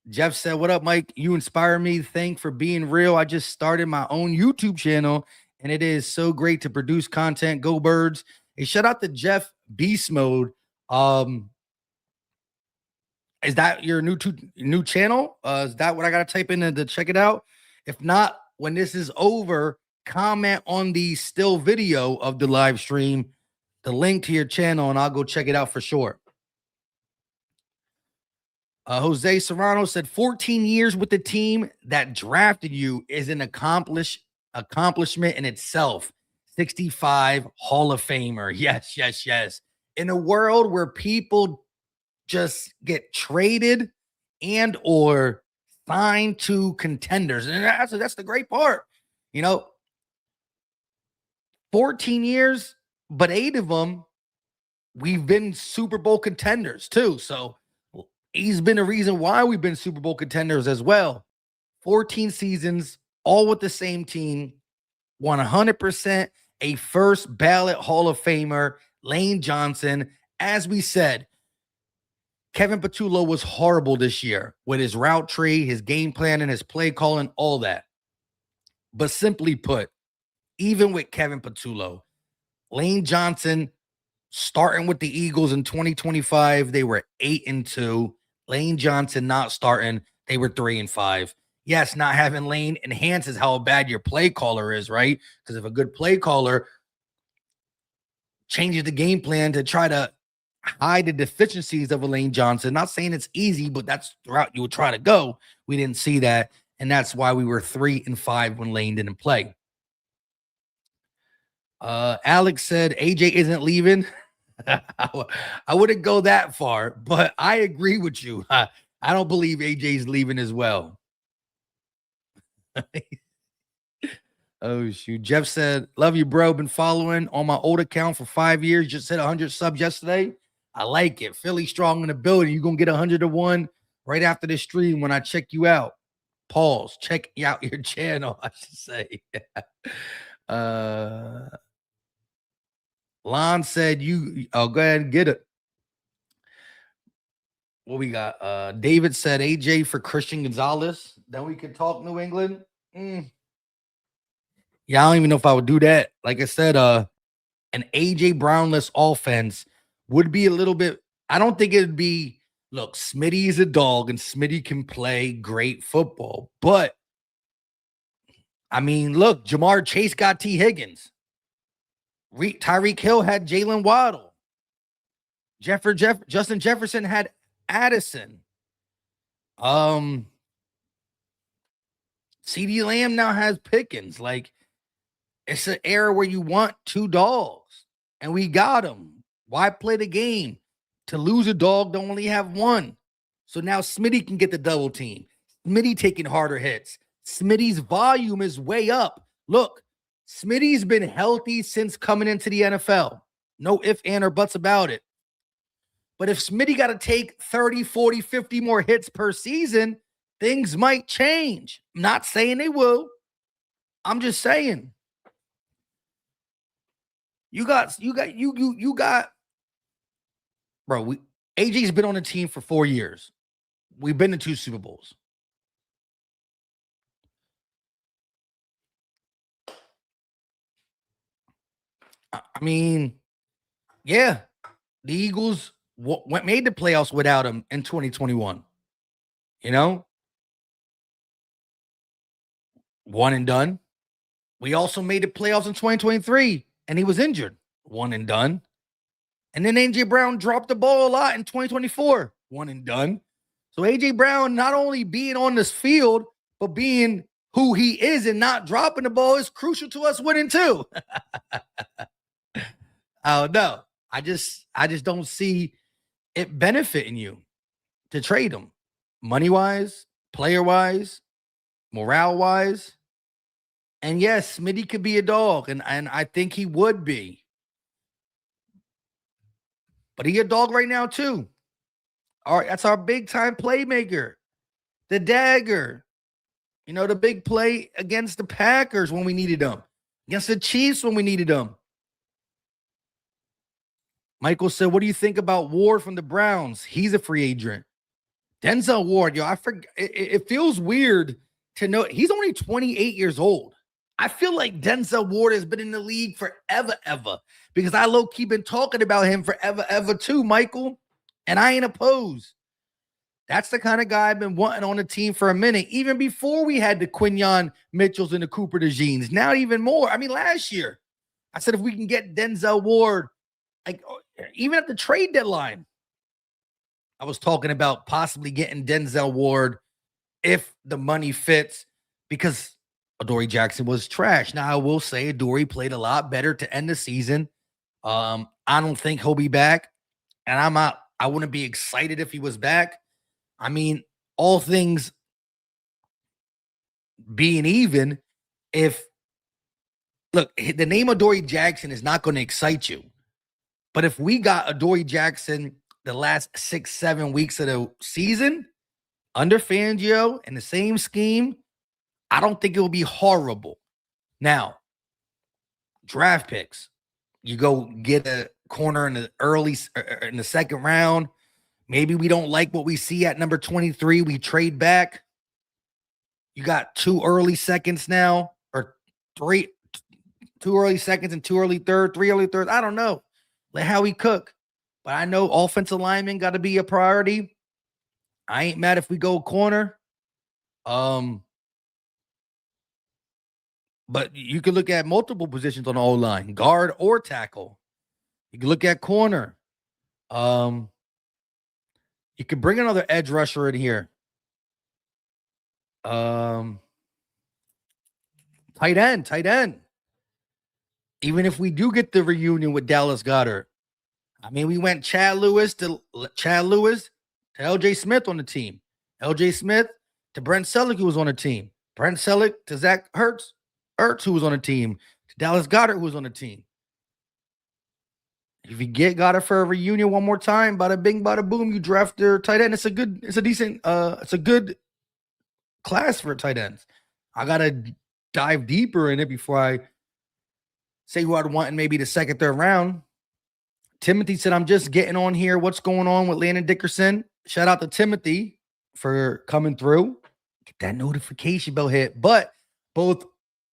Jeff said, what up, Mike? You inspire me. Thanks for being real. I just started my own YouTube channel, and it is so great to produce content. Go Birds. Hey, shout out to Jeff Beast Mode. Is that your new channel? Is that what I got to type in to check it out? If not, when this is over, comment on the still video of the live stream, the link to your channel, and I'll go check it out for sure. Jose Serrano said 14 years with the team that drafted you is an accomplishment in itself. 65 Hall of Famer. Yes, yes, yes. In a world where people just get traded and or signed to contenders. And that's the great part. You know, 14 years, but 8 of them, we've been Super Bowl contenders too. So he's been a reason why we've been Super Bowl contenders as well. 14 seasons, all with the same team, 100% a first ballot Hall of Famer, Lane Johnson. As we said, Kevin Patullo was horrible this year with his route tree, his game plan, and his play calling, all that. But simply put, even with Kevin Patullo, Lane Johnson starting with the Eagles in 2025, they were 8-2. Lane Johnson not starting, they were 3-5. Yes, not having Lane enhances how bad your play caller is, right? Because if a good play caller changes the game plan to try to hide the deficiencies of a Lane Johnson, not saying it's easy, but that's the route you would try to go. We didn't see that, and that's why we were 3-5 when Lane didn't play. Alex said AJ isn't leaving. I wouldn't go that far, but I agree with you. I don't believe AJ's leaving as well. Oh, shoot. Jeff said, love you, bro. Been following on my old account for 5 years. Just hit 100 subs yesterday. I like it. Philly strong in the building. You're going to get 101 right after this stream when I check you out. Pause. Check out your channel, I should say. Lon said go ahead and get it. What we got? David said AJ for Christian Gonzalez. Then we can talk New England. Yeah, I don't even know if I would do that. Like I said, an AJ Brownless offense would be a little bit. I don't think it'd be. Look, Smitty is a dog, and Smitty can play great football. But I mean, look, Jamar Chase got T. Higgins. Tyreek Hill had Jalen Waddle. Justin Jefferson had Addison. CeeDee Lamb now has Pickens. Like, it's an era where you want two dogs, and we got them. Why play the game? To lose a dog, to only have one. So now Smitty can get the double team. Smitty taking harder hits. Smitty's volume is way up. Look, Smitty's been healthy since coming into the NFL. No ifs, ands, or buts about it. But if Smitty got to take 30, 40, 50 more hits per season, things might change. I'm not saying they will. I'm just saying. You got, bro. AJ's been on the team for 4 years. We've been to 2 Super Bowls. I mean, yeah, the Eagles made the playoffs without him in 2021. You know, one and done. We also made the playoffs in 2023, and he was injured. One and done. And then AJ Brown dropped the ball a lot in 2024. One and done. So AJ Brown not only being on this field, but being who he is and not dropping the ball is crucial to us winning too. Oh no. I just don't see it benefiting you to trade him. Money-wise, player-wise, morale-wise. And yes, Smitty could be a dog, and I think he would be. But he a dog right now, too. All right, that's our big-time playmaker. The dagger. You know, the big play against the Packers when we needed them. Against the Chiefs when we needed them. Michael said, what do you think about Ward from the Browns? He's a free agent. Denzel Ward, yo, I forget. It feels weird to know he's only 28 years old. I feel like Denzel Ward has been in the league forever, ever, because I low-key been talking about him forever, ever too, Michael, and I ain't opposed. That's the kind of guy I've been wanting on the team for a minute, even before we had the Quinyon Mitchells and the Cooper DeJeans. Now even more. I mean, last year, I said if we can get Denzel Ward, like even at the trade deadline, I was talking about possibly getting Denzel Ward if the money fits, because Adoree Jackson was trash. Now, I will say Adoree played a lot better to end the season. I don't think he'll be back, and I wouldn't be excited if he was back. I mean, all things being even, look, the name Adoree Jackson is not going to excite you. But if we got Adoree Jackson the last 6-7 weeks of the season under Fangio in the same scheme, I don't think it will be horrible. Now, draft picks. You go get a corner in the second round. Maybe we don't like what we see at number 23. We trade back. You got 2 early seconds now, or 2 early seconds and 2 early third, 3 early thirds. I don't know. Let Howie cook. But I know offensive linemen got to be a priority. I ain't mad if we go corner. But you can look at multiple positions on the O-line, guard or tackle. You can look at corner. You could bring another edge rusher in here. Tight end. Even if we do get the reunion with Dallas Goedert. I mean, we went Chad Lewis to L.J. Smith on the team. L.J. Smith to Brent Selleck, who was on the team. Brent Selleck to Zach Ertz, who was on the team. To Dallas Goedert, who was on the team. If you get Goddard for a reunion one more time, bada bing, bada boom, you draft their tight end. It's a good class for tight ends. I gotta dive deeper in it before I say who I'd want in maybe the second, third round. Timothy said, I'm just getting on here. What's going on with Landon Dickerson? Shout out to Timothy for coming through. Get that notification bell hit. But both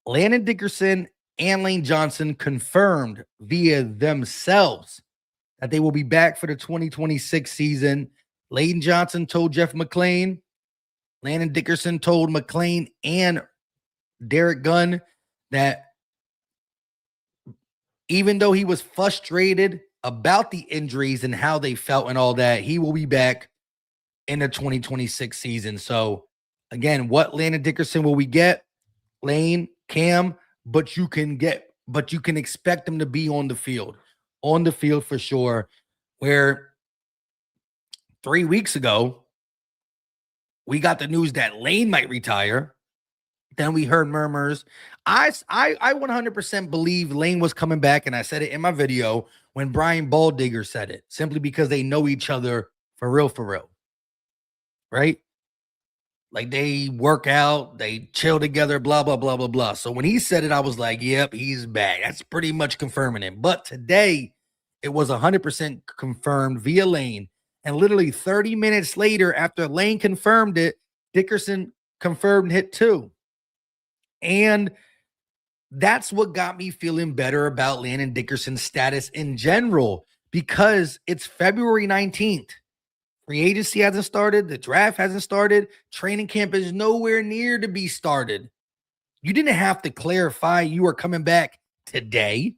Landon Dickerson and Lane Johnson confirmed via themselves that they will be back for the 2026 season. Lane Johnson told Jeff McClain. Landon Dickerson told McClain and Derek Gunn that even though he was frustrated about the injuries and how they felt and all that. He will be back in the 2026 season. So again, what Landon Dickerson will we get? Lane, Cam, but you can expect them to be on the field for sure. Where 3 weeks ago, we got the news that Lane might retire. Then we heard murmurs. I 100% believe Lane was coming back, and I said it in my video when Brian Baldigger said it, simply because they know each other for real. Right? Like they work out, they chill together, blah, blah, blah, blah, blah. So when he said it, I was like, yep, he's back. That's pretty much confirming it. But today, it was 100% confirmed via Lane. And literally 30 minutes later, after Lane confirmed it, Dickerson confirmed it too. And that's what got me feeling better about Landon Dickerson's status in general, because it's February 19th. Free agency hasn't started. The draft hasn't started. Training camp is nowhere near to be started. You didn't have to clarify you were coming back today.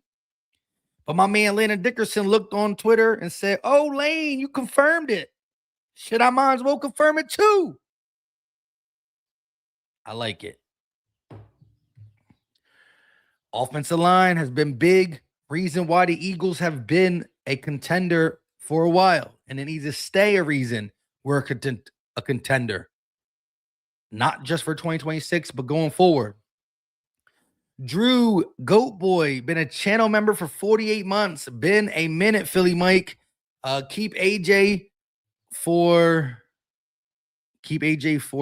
But my man Landon Dickerson looked on Twitter and said, oh, Lane, you confirmed it. Shit, I might as well confirm it too. I like it. Offensive line has been big. Reason why the Eagles have been a contender for a while. And it needs to stay a reason we're a contender. Not just for 2026, but going forward. Drew, Goat Boy, been a channel member for 48 months. Been a minute, Philly Mike. Keep AJ for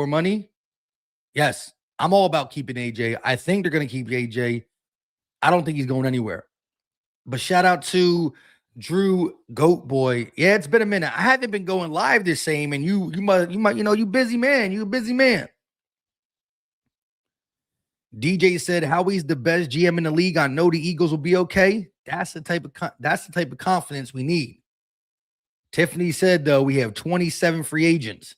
money. Yes, I'm all about keeping AJ. I think they're going to keep AJ. I don't think he's going anywhere. But shout out to Drew, Goat Boy. Yeah, it's been a minute. I haven't been going live the same, and you might, you busy man. You a busy man. DJ said, Howie's the best GM in the league. I know the Eagles will be okay. That's the type of confidence we need. Tiffany said, though, we have 27 free agents.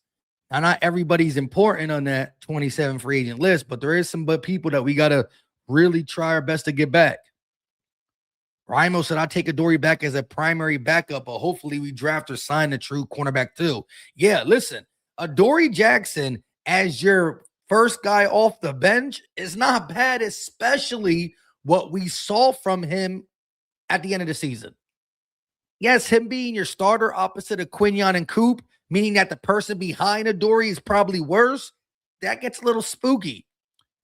Now, not everybody's important on that 27 free agent list, but there is some people that we got to really try our best to get back. Rimo said, I'll take Adoree back as a primary backup, but hopefully we draft or sign a true cornerback too. Yeah, listen, Adoree Jackson as your first guy off the bench is not bad, especially what we saw from him at the end of the season. Yes, him being your starter opposite of Quinyon and Coop, meaning that the person behind Adoree is probably worse, that gets a little spooky,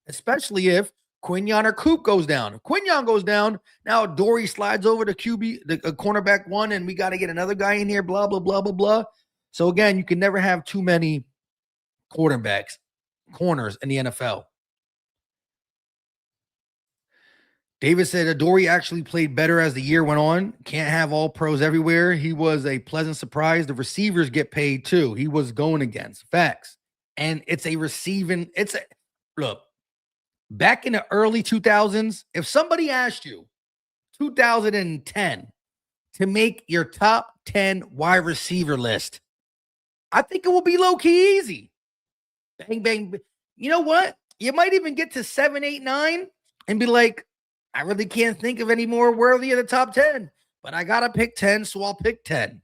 especially if Quinyon or Coop goes down. If Quinyon goes down, now Adoree slides over to QB, the cornerback one, and we got to get another guy in here, blah, blah, blah, blah, blah. So again, you can never have too many corners in the NFL. David said Adoree actually played better as the year went on. Can't have all pros everywhere. He was a pleasant surprise. The receivers get paid too. He was going against. Facts. And it's a receiving. Look, back in the early 2000s, if somebody asked you 2010 to make your top 10 wide receiver list, I think it will be low-key easy. Bang, bang. You know what? You might even get to 7, 8, 9 and be like, I really can't think of any more worthy of the top 10, but I got to pick 10, so I'll pick 10.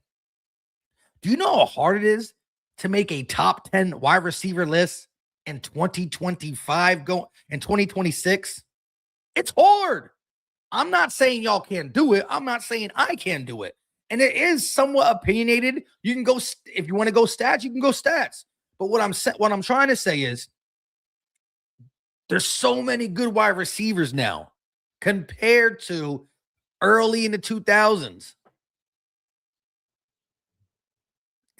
Do you know how hard it is to make a top 10 wide receiver list in 2025 in 2026? It's hard. I'm not saying y'all can't do it. I'm not saying I can do it. And it is somewhat opinionated. You can go, if you want to go stats, you can go stats. But what I'm trying to say is there's so many good wide receivers now compared to early in the 2000s.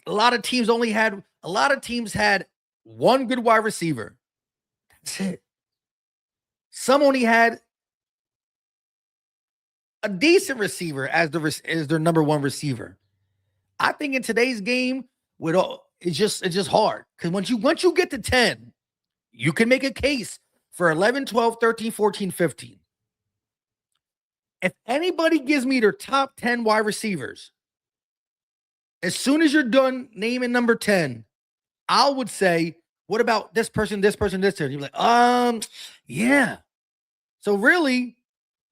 A lot of teams had one good wide receiver. That's it. Some only had a decent receiver as their number one receiver. I think in today's game, it's just hard. Because once you get to 10, you can make a case for 11, 12, 13, 14, 15. If anybody gives me their top 10 wide receivers, as soon as you're done naming number 10, I would say, what about this person, this person, this person? You're like, yeah. So really,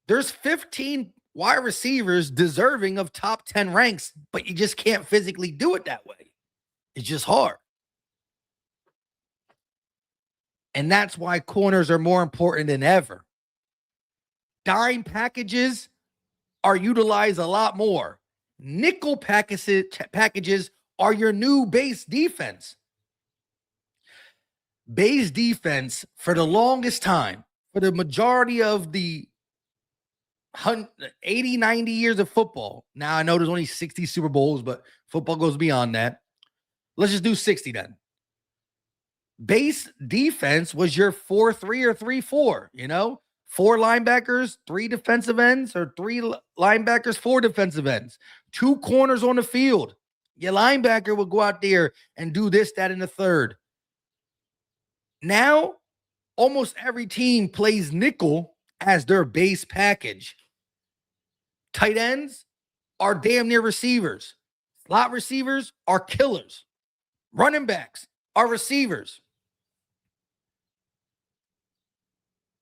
there's 15 wide receivers deserving of top 10 ranks, but you just can't physically do it that way. It's just hard. And that's why corners are more important than ever. Dime packages are utilized a lot more. Nickel packages are your new base defense. Base defense, for the longest time, for the majority of the 80, 90 years of football. Now, I know there's only 60 Super Bowls, but football goes beyond that. Let's just do 60 then. Base defense was your 4-3 or 3-4, you know? 4 linebackers, 3 defensive ends, or 3 linebackers, 4 defensive ends. 2 corners on the field. Your linebacker will go out there and do this, that, and the third. Now, almost every team plays nickel as their base package. Tight ends are damn near receivers. Slot receivers are killers. Running backs are receivers.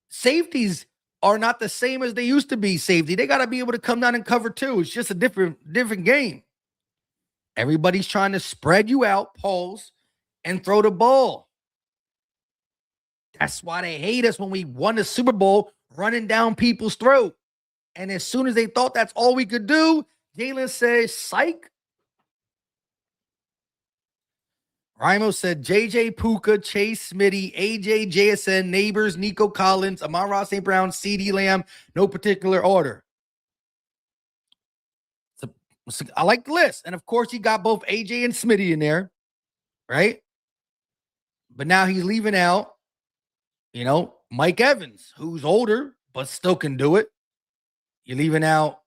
Safeties are not the same as they used to be. Safety, they got to be able to come down and cover too. It's just a different game. Everybody's trying to spread you out, pause, and throw the ball. That's why they hate us when we won the Super Bowl running down people's throat. And as soon as they thought that's all we could do, Jalen says, psych. Rimo said, JJ Puka, Chase Smitty, AJ, JSN, Neighbors, Nico Collins, Amon-Ra St. Brown, CeeDee Lamb, no particular order. So I like the list. And of course, he got both AJ and Smitty in there, right? But now he's leaving out, Mike Evans, who's older, but still can do it. You're leaving out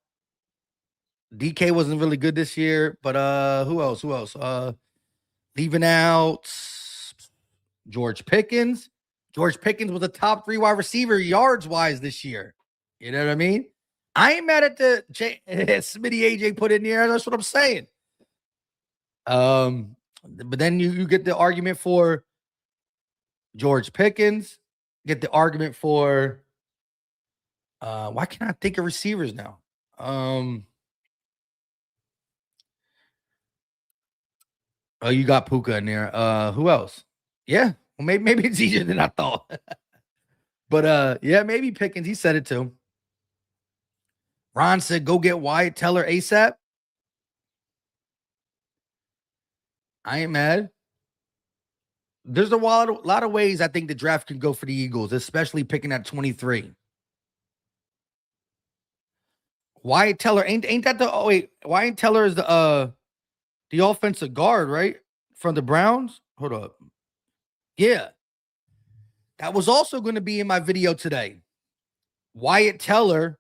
DK wasn't really good this year, but who else? Leaving out George Pickens. George Pickens was a top 3 wide receiver yards-wise this year. You know what I mean? I ain't mad at the Smitty AJ put in there. That's what I'm saying. But then you get the argument for George Pickens. Get the argument for why can't I think of receivers now? Oh, you got Puka in there. Who else? Yeah, well, maybe it's easier than I thought. But yeah, maybe Pickens. He said it too. Ron said, "Go get Wyatt Teller ASAP." I ain't mad. There's a lot of ways I think the draft can go for the Eagles, especially picking at 23. Wyatt Teller ain't that the? Oh wait, Wyatt Teller is the offensive guard, right? From the Browns. Hold up. Yeah. That was also going to be in my video today. Wyatt Teller,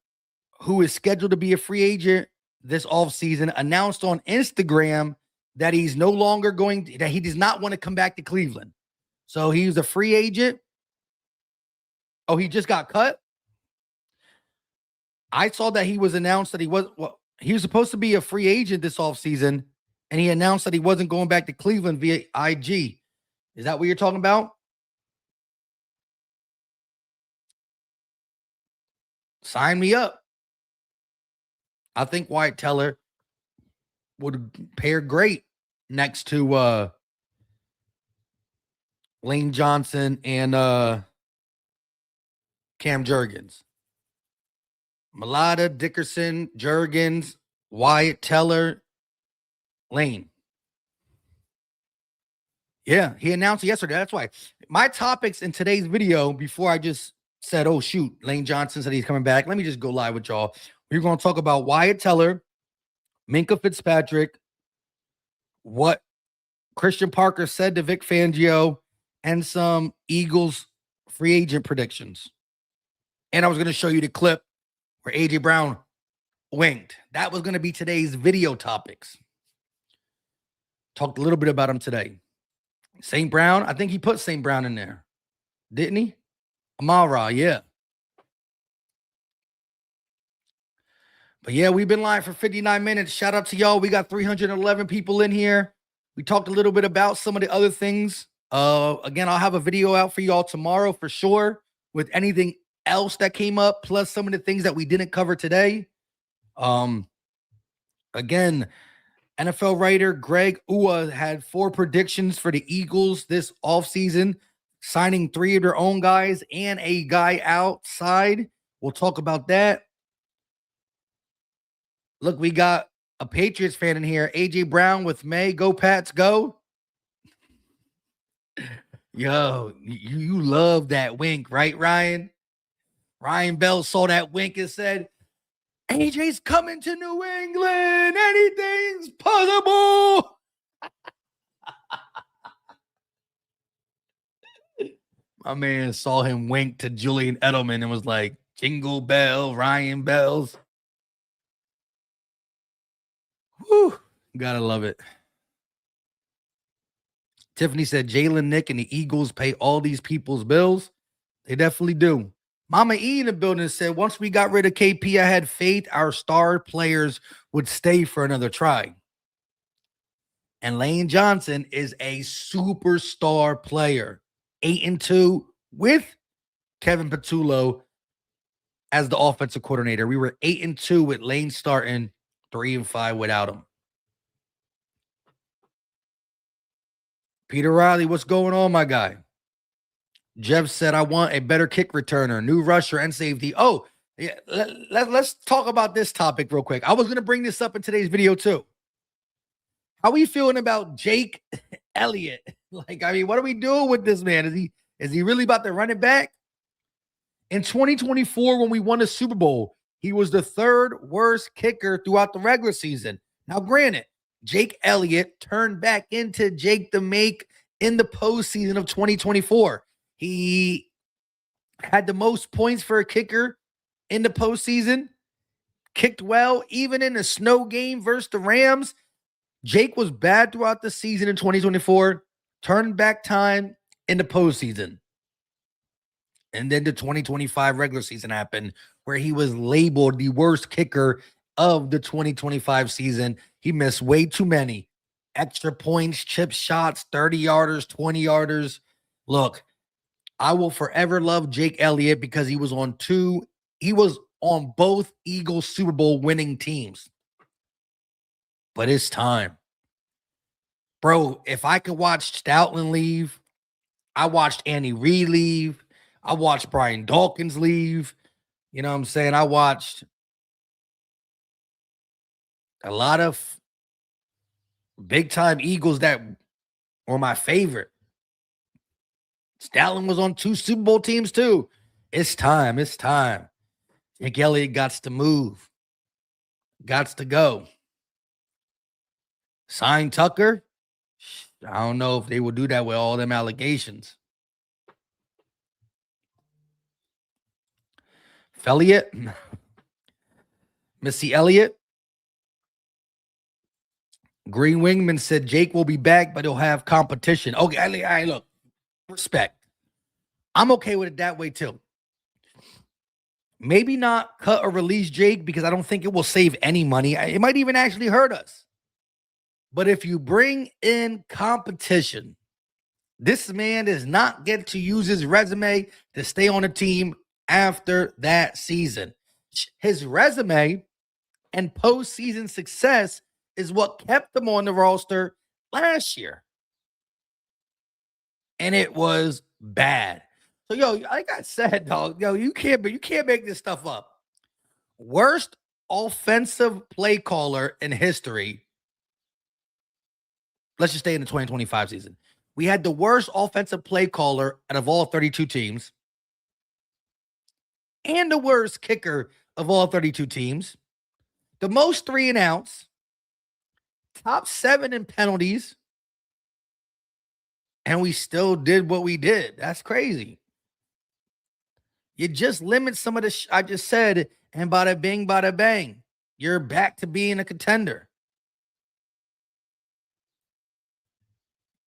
who is scheduled to be a free agent this offseason, announced on Instagram that he's no longer that he does not want to come back to Cleveland. So he's a free agent. Oh, he just got cut? I saw that he was announced that he was supposed to be a free agent this offseason, and he announced that he wasn't going back to Cleveland via IG. Is that what you're talking about? Sign me up. I think Wyatt Teller would pair great next to Lane Johnson and Cam Jurgens. Malata, Dickerson, Jurgens, Wyatt Teller, Lane. Yeah, he announced it yesterday. That's why. My topics in today's video, before I just said, oh, shoot, Lane Johnson said he's coming back. Let me just go live with y'all. We're going to talk about Wyatt Teller, Minkah Fitzpatrick, what Christian Parker said to Vic Fangio, and some Eagles free agent predictions. And I was going to show you the clip where A.J. Brown winked. That was going to be today's video topics. Talked a little bit about him today. St. Brown, I think he put St. Brown in there. Didn't he? Amon-Ra, yeah. But yeah, we've been live for 59 minutes. Shout out to y'all. We got 311 people in here. We talked a little bit about some of the other things. Again, I'll have a video out for y'all tomorrow for sure with anything else that came up, plus some of the things that we didn't cover today. Again, NFL writer Greg Ua had 4 predictions for the Eagles this offseason, signing 3 of their own guys and a guy outside. We'll talk about that. Look, we got a Patriots fan in here, AJ Brown with May. Go Pats, go. Yo, you love that wink, right, Ryan? Ryan Bell saw that wink and said, AJ's coming to New England. Anything's possible. My man saw him wink to Julian Edelman and was like, Jingle Bell, Ryan Bells. Whew, gotta love it. Tiffany said Jalen, Nick, and the Eagles pay all these people's bills. They definitely do. Mama E in the building said, once we got rid of KP, I had faith our star players would stay for another try. And Lane Johnson is a superstar player. 8-2 with Kevin Patullo as the offensive coordinator. We were 8-2 with Lane starting, 3-5 without him. Peter Riley, what's going on, my guy? Jeff said, I want a better kick returner, new rusher, and safety. Oh, yeah, let's talk about this topic real quick. I was going to bring this up in today's video too. How are we feeling about Jake Elliott? Like, I mean, what are we doing with this man? Is he really about to run it back? In 2024, when we won the Super Bowl, he was the 3rd worst kicker throughout the regular season. Now, granted, Jake Elliott turned back into Jake the Make in the postseason of 2024. He had the most points for a kicker in the postseason, kicked well, even in the snow game versus the Rams. Jake was bad throughout the season in 2024, turned back time in the postseason. And then the 2025 regular season happened where he was labeled the worst kicker of the 2025 season. He missed way too many extra points, chip shots, 30-yarders, 20-yarders. Look, I will forever love Jake Elliott because he was on both Eagles Super Bowl winning teams. But it's time. Bro, if I could watch Stoutland leave, I watched Andy Reid leave, I watched Brian Dawkins leave. You know what I'm saying? I watched a lot of big-time Eagles that were my favorite. Stoutland was on 2 Super Bowl teams too. It's time. It's time. Jake Elliott gots to move. Gots to go. Sign Tucker. I don't know if they will do that with all them allegations. Elliott. Missy Elliott. Green Wingman said Jake will be back, but he'll have competition. Okay, I look. Respect. I'm okay with it that way too. Maybe not cut or release Jake because I don't think it will save any money. It might even actually hurt us. But if you bring in competition, this man does not get to use his resume to stay on the team after that season. His resume and postseason success is what kept him on the roster last year. And it was bad. So, yo, like I said, dog, you can't make this stuff up. Worst offensive play caller in history. Let's just stay in the 2025 season. We had the worst offensive play caller out of all 32 teams and the worst kicker of all 32 teams. The most 3-and-outs, top 7 in penalties, and we still did what we did. That's crazy. You just limit some of the I just said, and bada bing, bada bang. You're back to being a contender.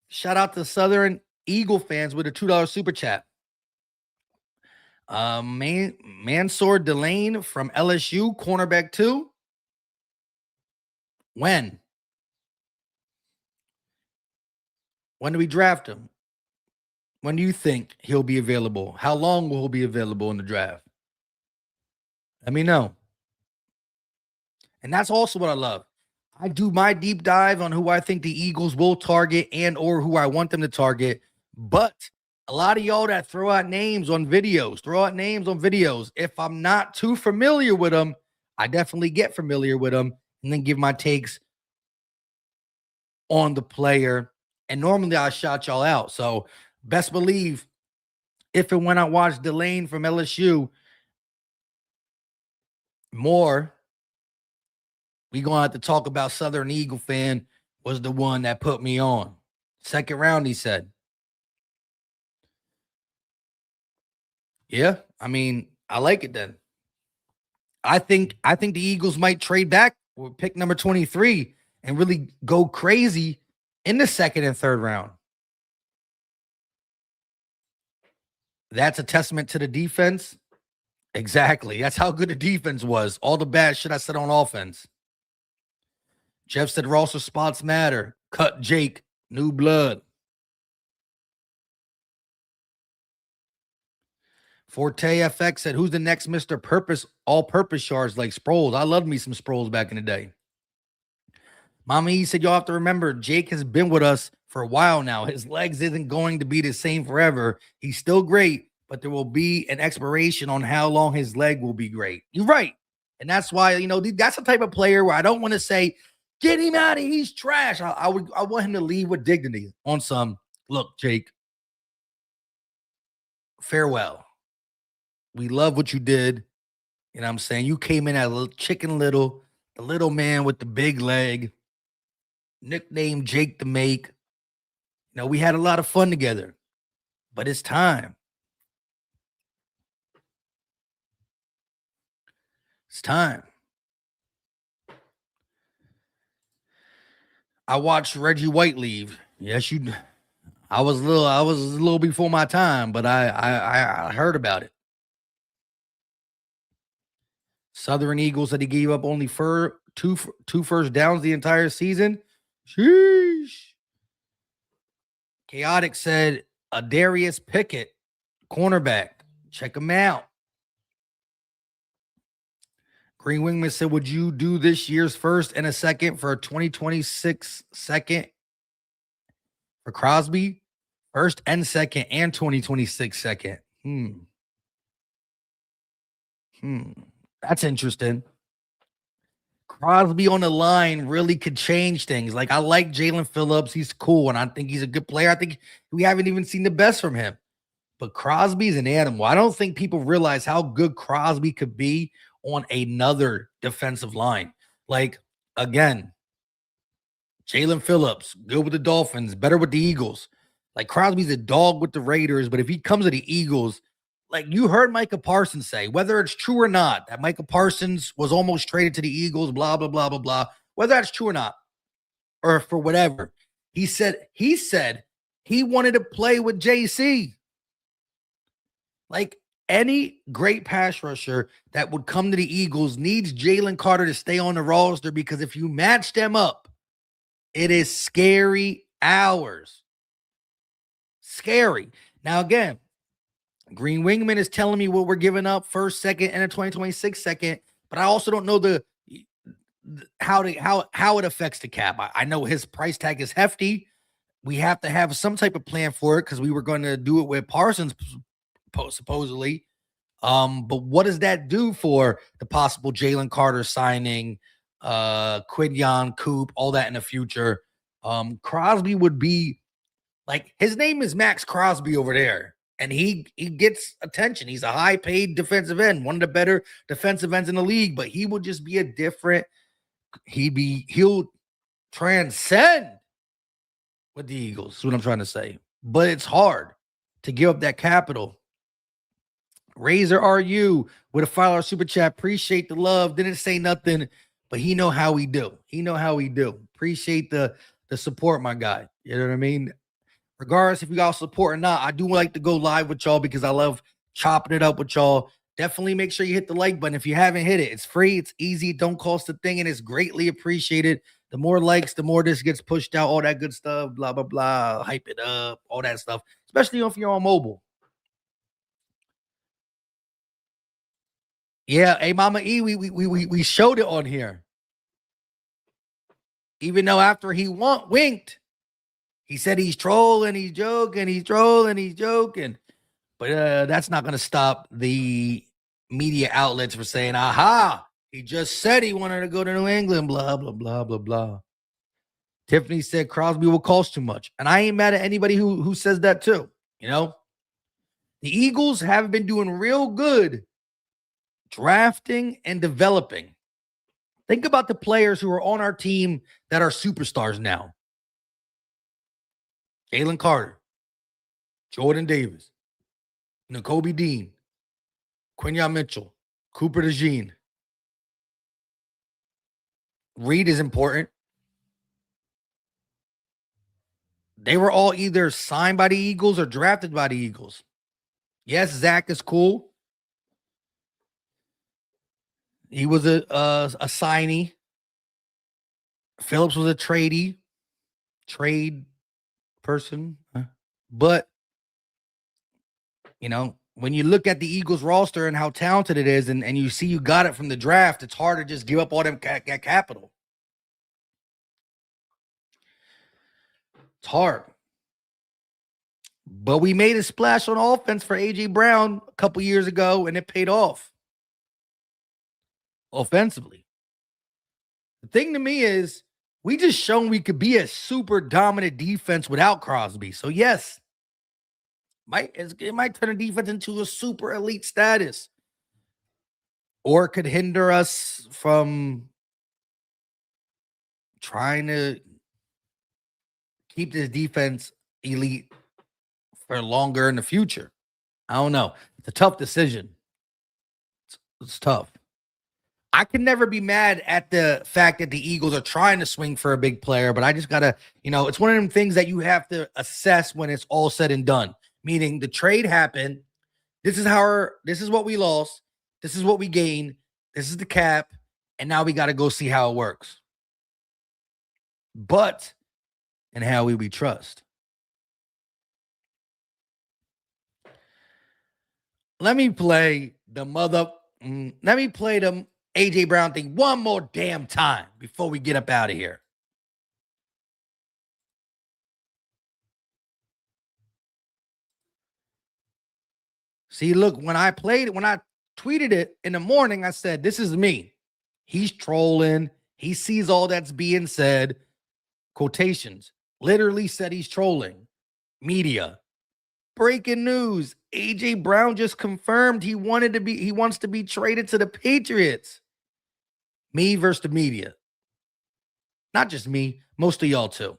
Shout out to Southern Eagle fans with a $2 super chat. Mansour Delane from LSU, cornerback 2. When do we draft him? When do you think he'll be available? How long will he be available in the draft? Let me know. And that's also what I love. I do my deep dive on who I think the Eagles will target and or who I want them to target. But a lot of y'all that throw out names on videos, if I'm not too familiar with them, I definitely get familiar with them and then give my takes on the player. And normally I shout y'all out. So best believe if and when I watch Delane from LSU more, we gonna have to talk about Southern Eagle fan was the one that put me on. Second round, he said. Yeah, I mean, I like it then. I think the Eagles might trade back with pick number 23 and really go crazy in the second and third round. That's a testament to the defense. Exactly. That's how good the defense was. All the bad shit I said on offense. Jeff said roster spots matter. Cut Jake. New blood. Forte FX said, who's the next Mr. Purpose, all-purpose yards like Sproles? I loved me some Sproles back in the day. Mommy said, y'all have to remember, Jake has been with us for a while now. His legs isn't going to be the same forever. He's still great, but there will be an expiration on how long his leg will be great. You're right. And that's why, that's the type of player where I don't want to say, get him out of here, he's trash. I want him to leave with dignity on some, look, Jake, farewell. We love what you did. You know what I'm saying? You came in as a Chicken Little, the little man with the big leg, nicknamed Jake the Make. We had a lot of fun together, but it's time. It's time. I watched Reggie White leave. Yes, I was a little before my time, but I heard about it. Southern Eagles said he gave up only two first downs the entire season. Sheesh. Chaotic said Darius Pickett, cornerback. Check him out. Green Wingman said, would you do this year's first and a second for a 2026 second for Crosby? First and second and 2026 second. That's interesting. Crosby on the line really could change things. Like, I like Jalen Phillips. He's cool, and I think he's a good player. I think we haven't even seen the best from him. But Crosby's an animal. I don't think people realize how good Crosby could be on another defensive line. Like, again, Jalen Phillips, good with the Dolphins, better with the Eagles. Like, Crosby's a dog with the Raiders, but if he comes to the Eagles, like you heard Micah Parsons say, whether it's true or not, that Micah Parsons was almost traded to the Eagles, blah, blah, blah, blah, blah, whether that's true or not, or for whatever, he said he wanted to play with JC. Like, any great pass rusher that would come to the Eagles needs Jalen Carter to stay on the roster, because if you match them up, it is scary hours. Scary. Now, again, Green Wingman is telling me what we're giving up first, second, and a 2026 second, but I also don't know how it affects the cap. I know his price tag is hefty. We have to have some type of plan for it because we were going to do it with Parsons supposedly. But what does that do for the possible Jalen Carter signing, Quidyon, Coop, all that in the future? Crosby would be like, his name is Max Crosby over there. And he gets attention. He's a high-paid defensive end, one of the better defensive ends in the league. But he would just be a different. He'll transcend with the Eagles. That's what I'm trying to say. But it's hard to give up that capital. Razor RU with a $5 super chat. Appreciate the love. Didn't say nothing, but he know how we do. Appreciate the support, my guy. You know what I mean? Regardless if we got support or not, I do like to go live with y'all because I love chopping it up with y'all. Definitely make sure you hit the like button. If you haven't hit it, it's free, it's easy, it don't cost a thing, and it's greatly appreciated. The more likes, the more this gets pushed out, all that good stuff, blah, blah, blah, hype it up, all that stuff, especially if you're on mobile. Yeah, hey, Mama E, we showed it on here. Even though after he winked, he said he's trolling, he's joking, he's trolling, he's joking. But that's not going to stop the media outlets from saying, aha, he just said he wanted to go to New England, blah, blah, blah, blah, blah. Tiffany said Crosby will cost too much. And I ain't mad at anybody who says that too. You know, the Eagles have been doing real good drafting and developing. Think about the players who are on our team that are superstars now. Jalen Carter, Jordan Davis, Nakobe Dean, Quinyon Mitchell, Cooper DeJean. Reed is important. They were all either signed by the Eagles or drafted by the Eagles. Yes, Zach is cool. He was a signee. Phillips was a trade person. But, you know, when you look at the Eagles roster and how talented it is, and you see you got it from the draft, it's hard to just give up all them capital. It's hard. But we made a splash on offense for A.J. Brown a couple years ago, and it paid off offensively. The thing to me is we just shown we could be a super dominant defense without Crosby. So, yes, it might turn a defense into a super elite status, or it could hinder us from trying to keep this defense elite for longer in the future. I don't know. It's a tough decision. It's tough. I can never be mad at the fact that the Eagles are trying to swing for a big player, but I just got to, it's one of them things that you have to assess when it's all said and done. Meaning the trade happened. This is what we lost. This is what we gained. This is the cap. And now we got to go see how it works. But in Howie we trust. Let me play the A.J. Brown thing one more damn time before we get up out of here. See, look, when I tweeted it in the morning, I said, this is me. He's trolling. He sees all that's being said. Quotations. Literally said he's trolling. Media. Breaking news. A.J. Brown just confirmed he wants to be traded to the Patriots. Me versus the media. Not just me, most of y'all too.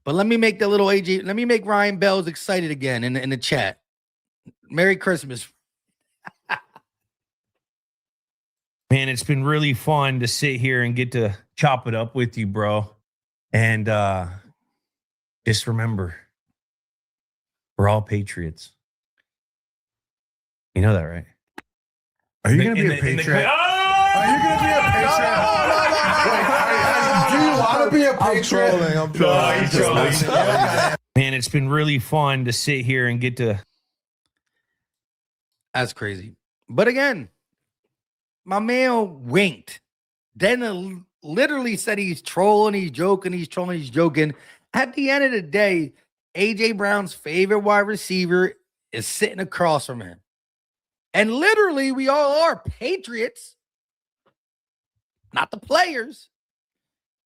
But let me make Ryan Bells excited again in the chat. Merry Christmas. Man, it's been really fun to sit here and get to chop it up with you, bro. And just remember, we're all Patriots. You know that, right? Are you going to be a Patriot? Are you going to be a Patriot? Do you want to be a Patriot? I'm trolling. Man, it's been really fun to sit here and get to. That's crazy. But again, my man winked. Then literally said he's trolling, he's joking, he's trolling, he's joking. At the end of the day, A.J. Brown's favorite wide receiver is sitting across from him. And literally, we all are Patriots. Not the players.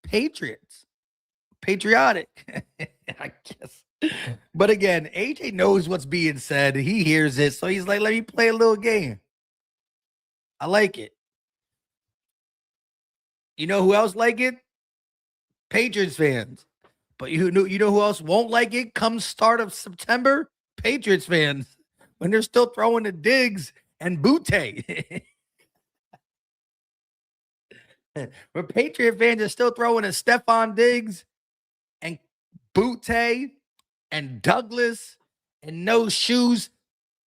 Patriots. Patriotic, I guess. But again, AJ knows what's being said. He hears it. So he's like, let me play a little game. I like it. You know who else like it? Patriots fans. But you know who else won't like it come start of September? Patriots fans. When they're still throwing the Diggs and Butte. When Patriot fans are still throwing a Stephon Diggs and Butte and Douglas and no shoes,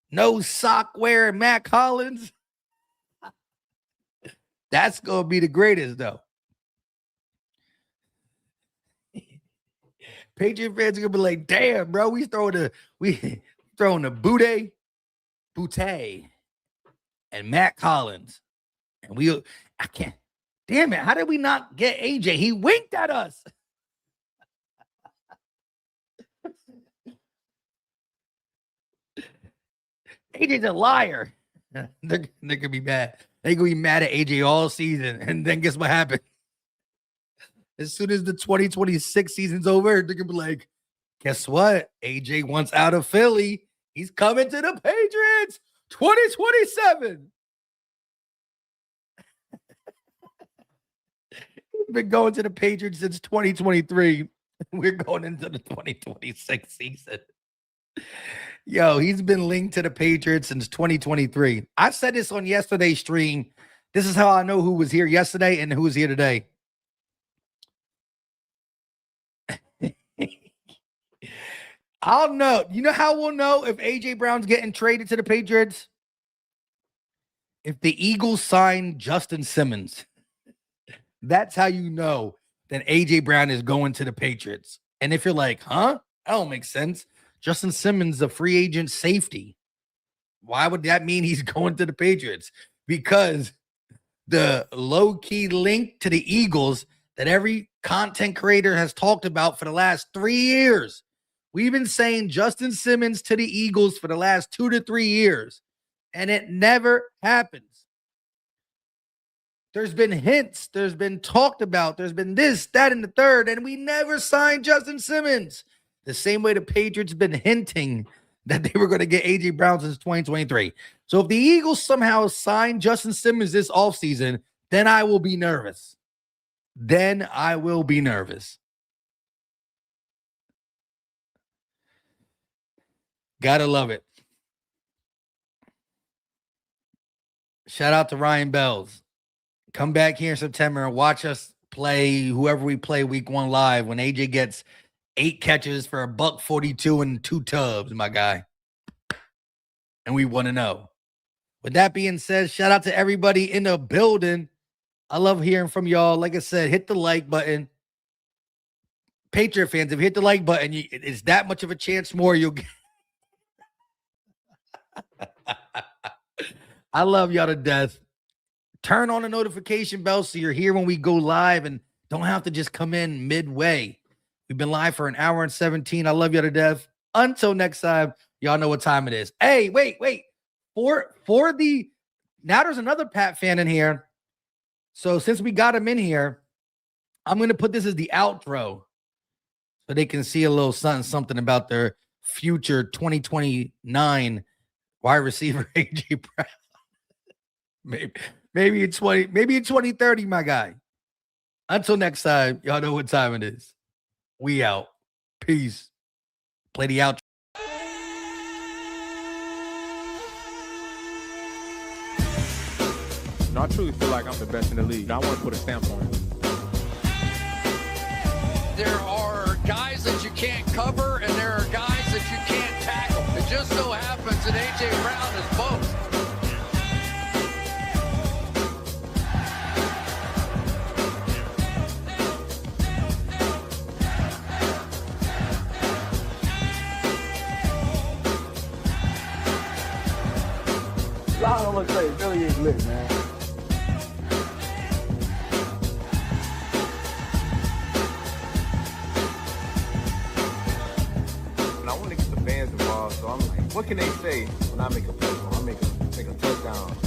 no sock wearing Matt Collins. That's going to be the greatest, though. Patriot fans are going to be like, damn, bro, we throwing the Butte, and Matt Collins. And I can't. Damn it. How did we not get AJ? He winked at us. AJ's a liar. They're going to be mad. They're going to be mad at AJ all season. And then guess what happened? As soon as the 2026 season's over, they're going to be like, guess what? AJ wants out of Philly. He's coming to the Patriots 2027. He's been going to the Patriots since 2023. We're going into the 2026 season. Yo, he's been linked to the Patriots since 2023. I said this on yesterday's stream. This is how I know who was here yesterday and who was here today. I'll know. You know how we'll know if AJ Brown's getting traded to the Patriots? If the Eagles sign Justin Simmons. That's how you know that AJ Brown is going to the Patriots. And if you're like, huh? That don't make sense. Justin Simmons is a free agent safety. Why would that mean he's going to the Patriots? Because the low-key link to the Eagles that every content creator has talked about for the last 3 years. We've been saying Justin Simmons to the Eagles for the last 2 to 3 years, and it never happens. There's been hints, there's been talked about, there's been this, that, and the third, and we never signed Justin Simmons. The same way the Patriots been hinting that they were going to get AJ Brown since 2023. So if the Eagles somehow sign Justin Simmons this offseason, then I will be nervous. Then I will be nervous. Gotta love it. Shout out to Ryan Bells. Come back here in September and watch us play whoever we play week 1 live when AJ gets 8 catches for $142 and 2 tubs, my guy. And we want to know. With that being said, shout out to everybody in the building. I love hearing from y'all. Like I said, hit the like button. Patriot fans, if you hit the like button, it's that much of a chance more you'll get. I love y'all to death. Turn on the notification bell so you're here when we go live and don't have to just come in midway. We've been live for 1 hour and 17. I love y'all to death. Until next time, y'all know what time it is. Hey, wait. Now there's another Pat fan in here. So since we got him in here, I'm going to put this as the outro so they can see a little something about their future 2029 wide receiver AJ Brown. Maybe in 2030, my guy. Until next time, y'all know what time it is. We out. Peace. Play the outro. No, I truly feel like I'm the best in the league. I want to put a stamp on it. There are guys that you can't cover, and there are guys that you can't tackle. It just so happens that A.J. Brown is both. Y'all don't look like Philly is lit, man. And I want to get the fans involved, so I'm like, what can they say when I make a play? When I make a touchdown?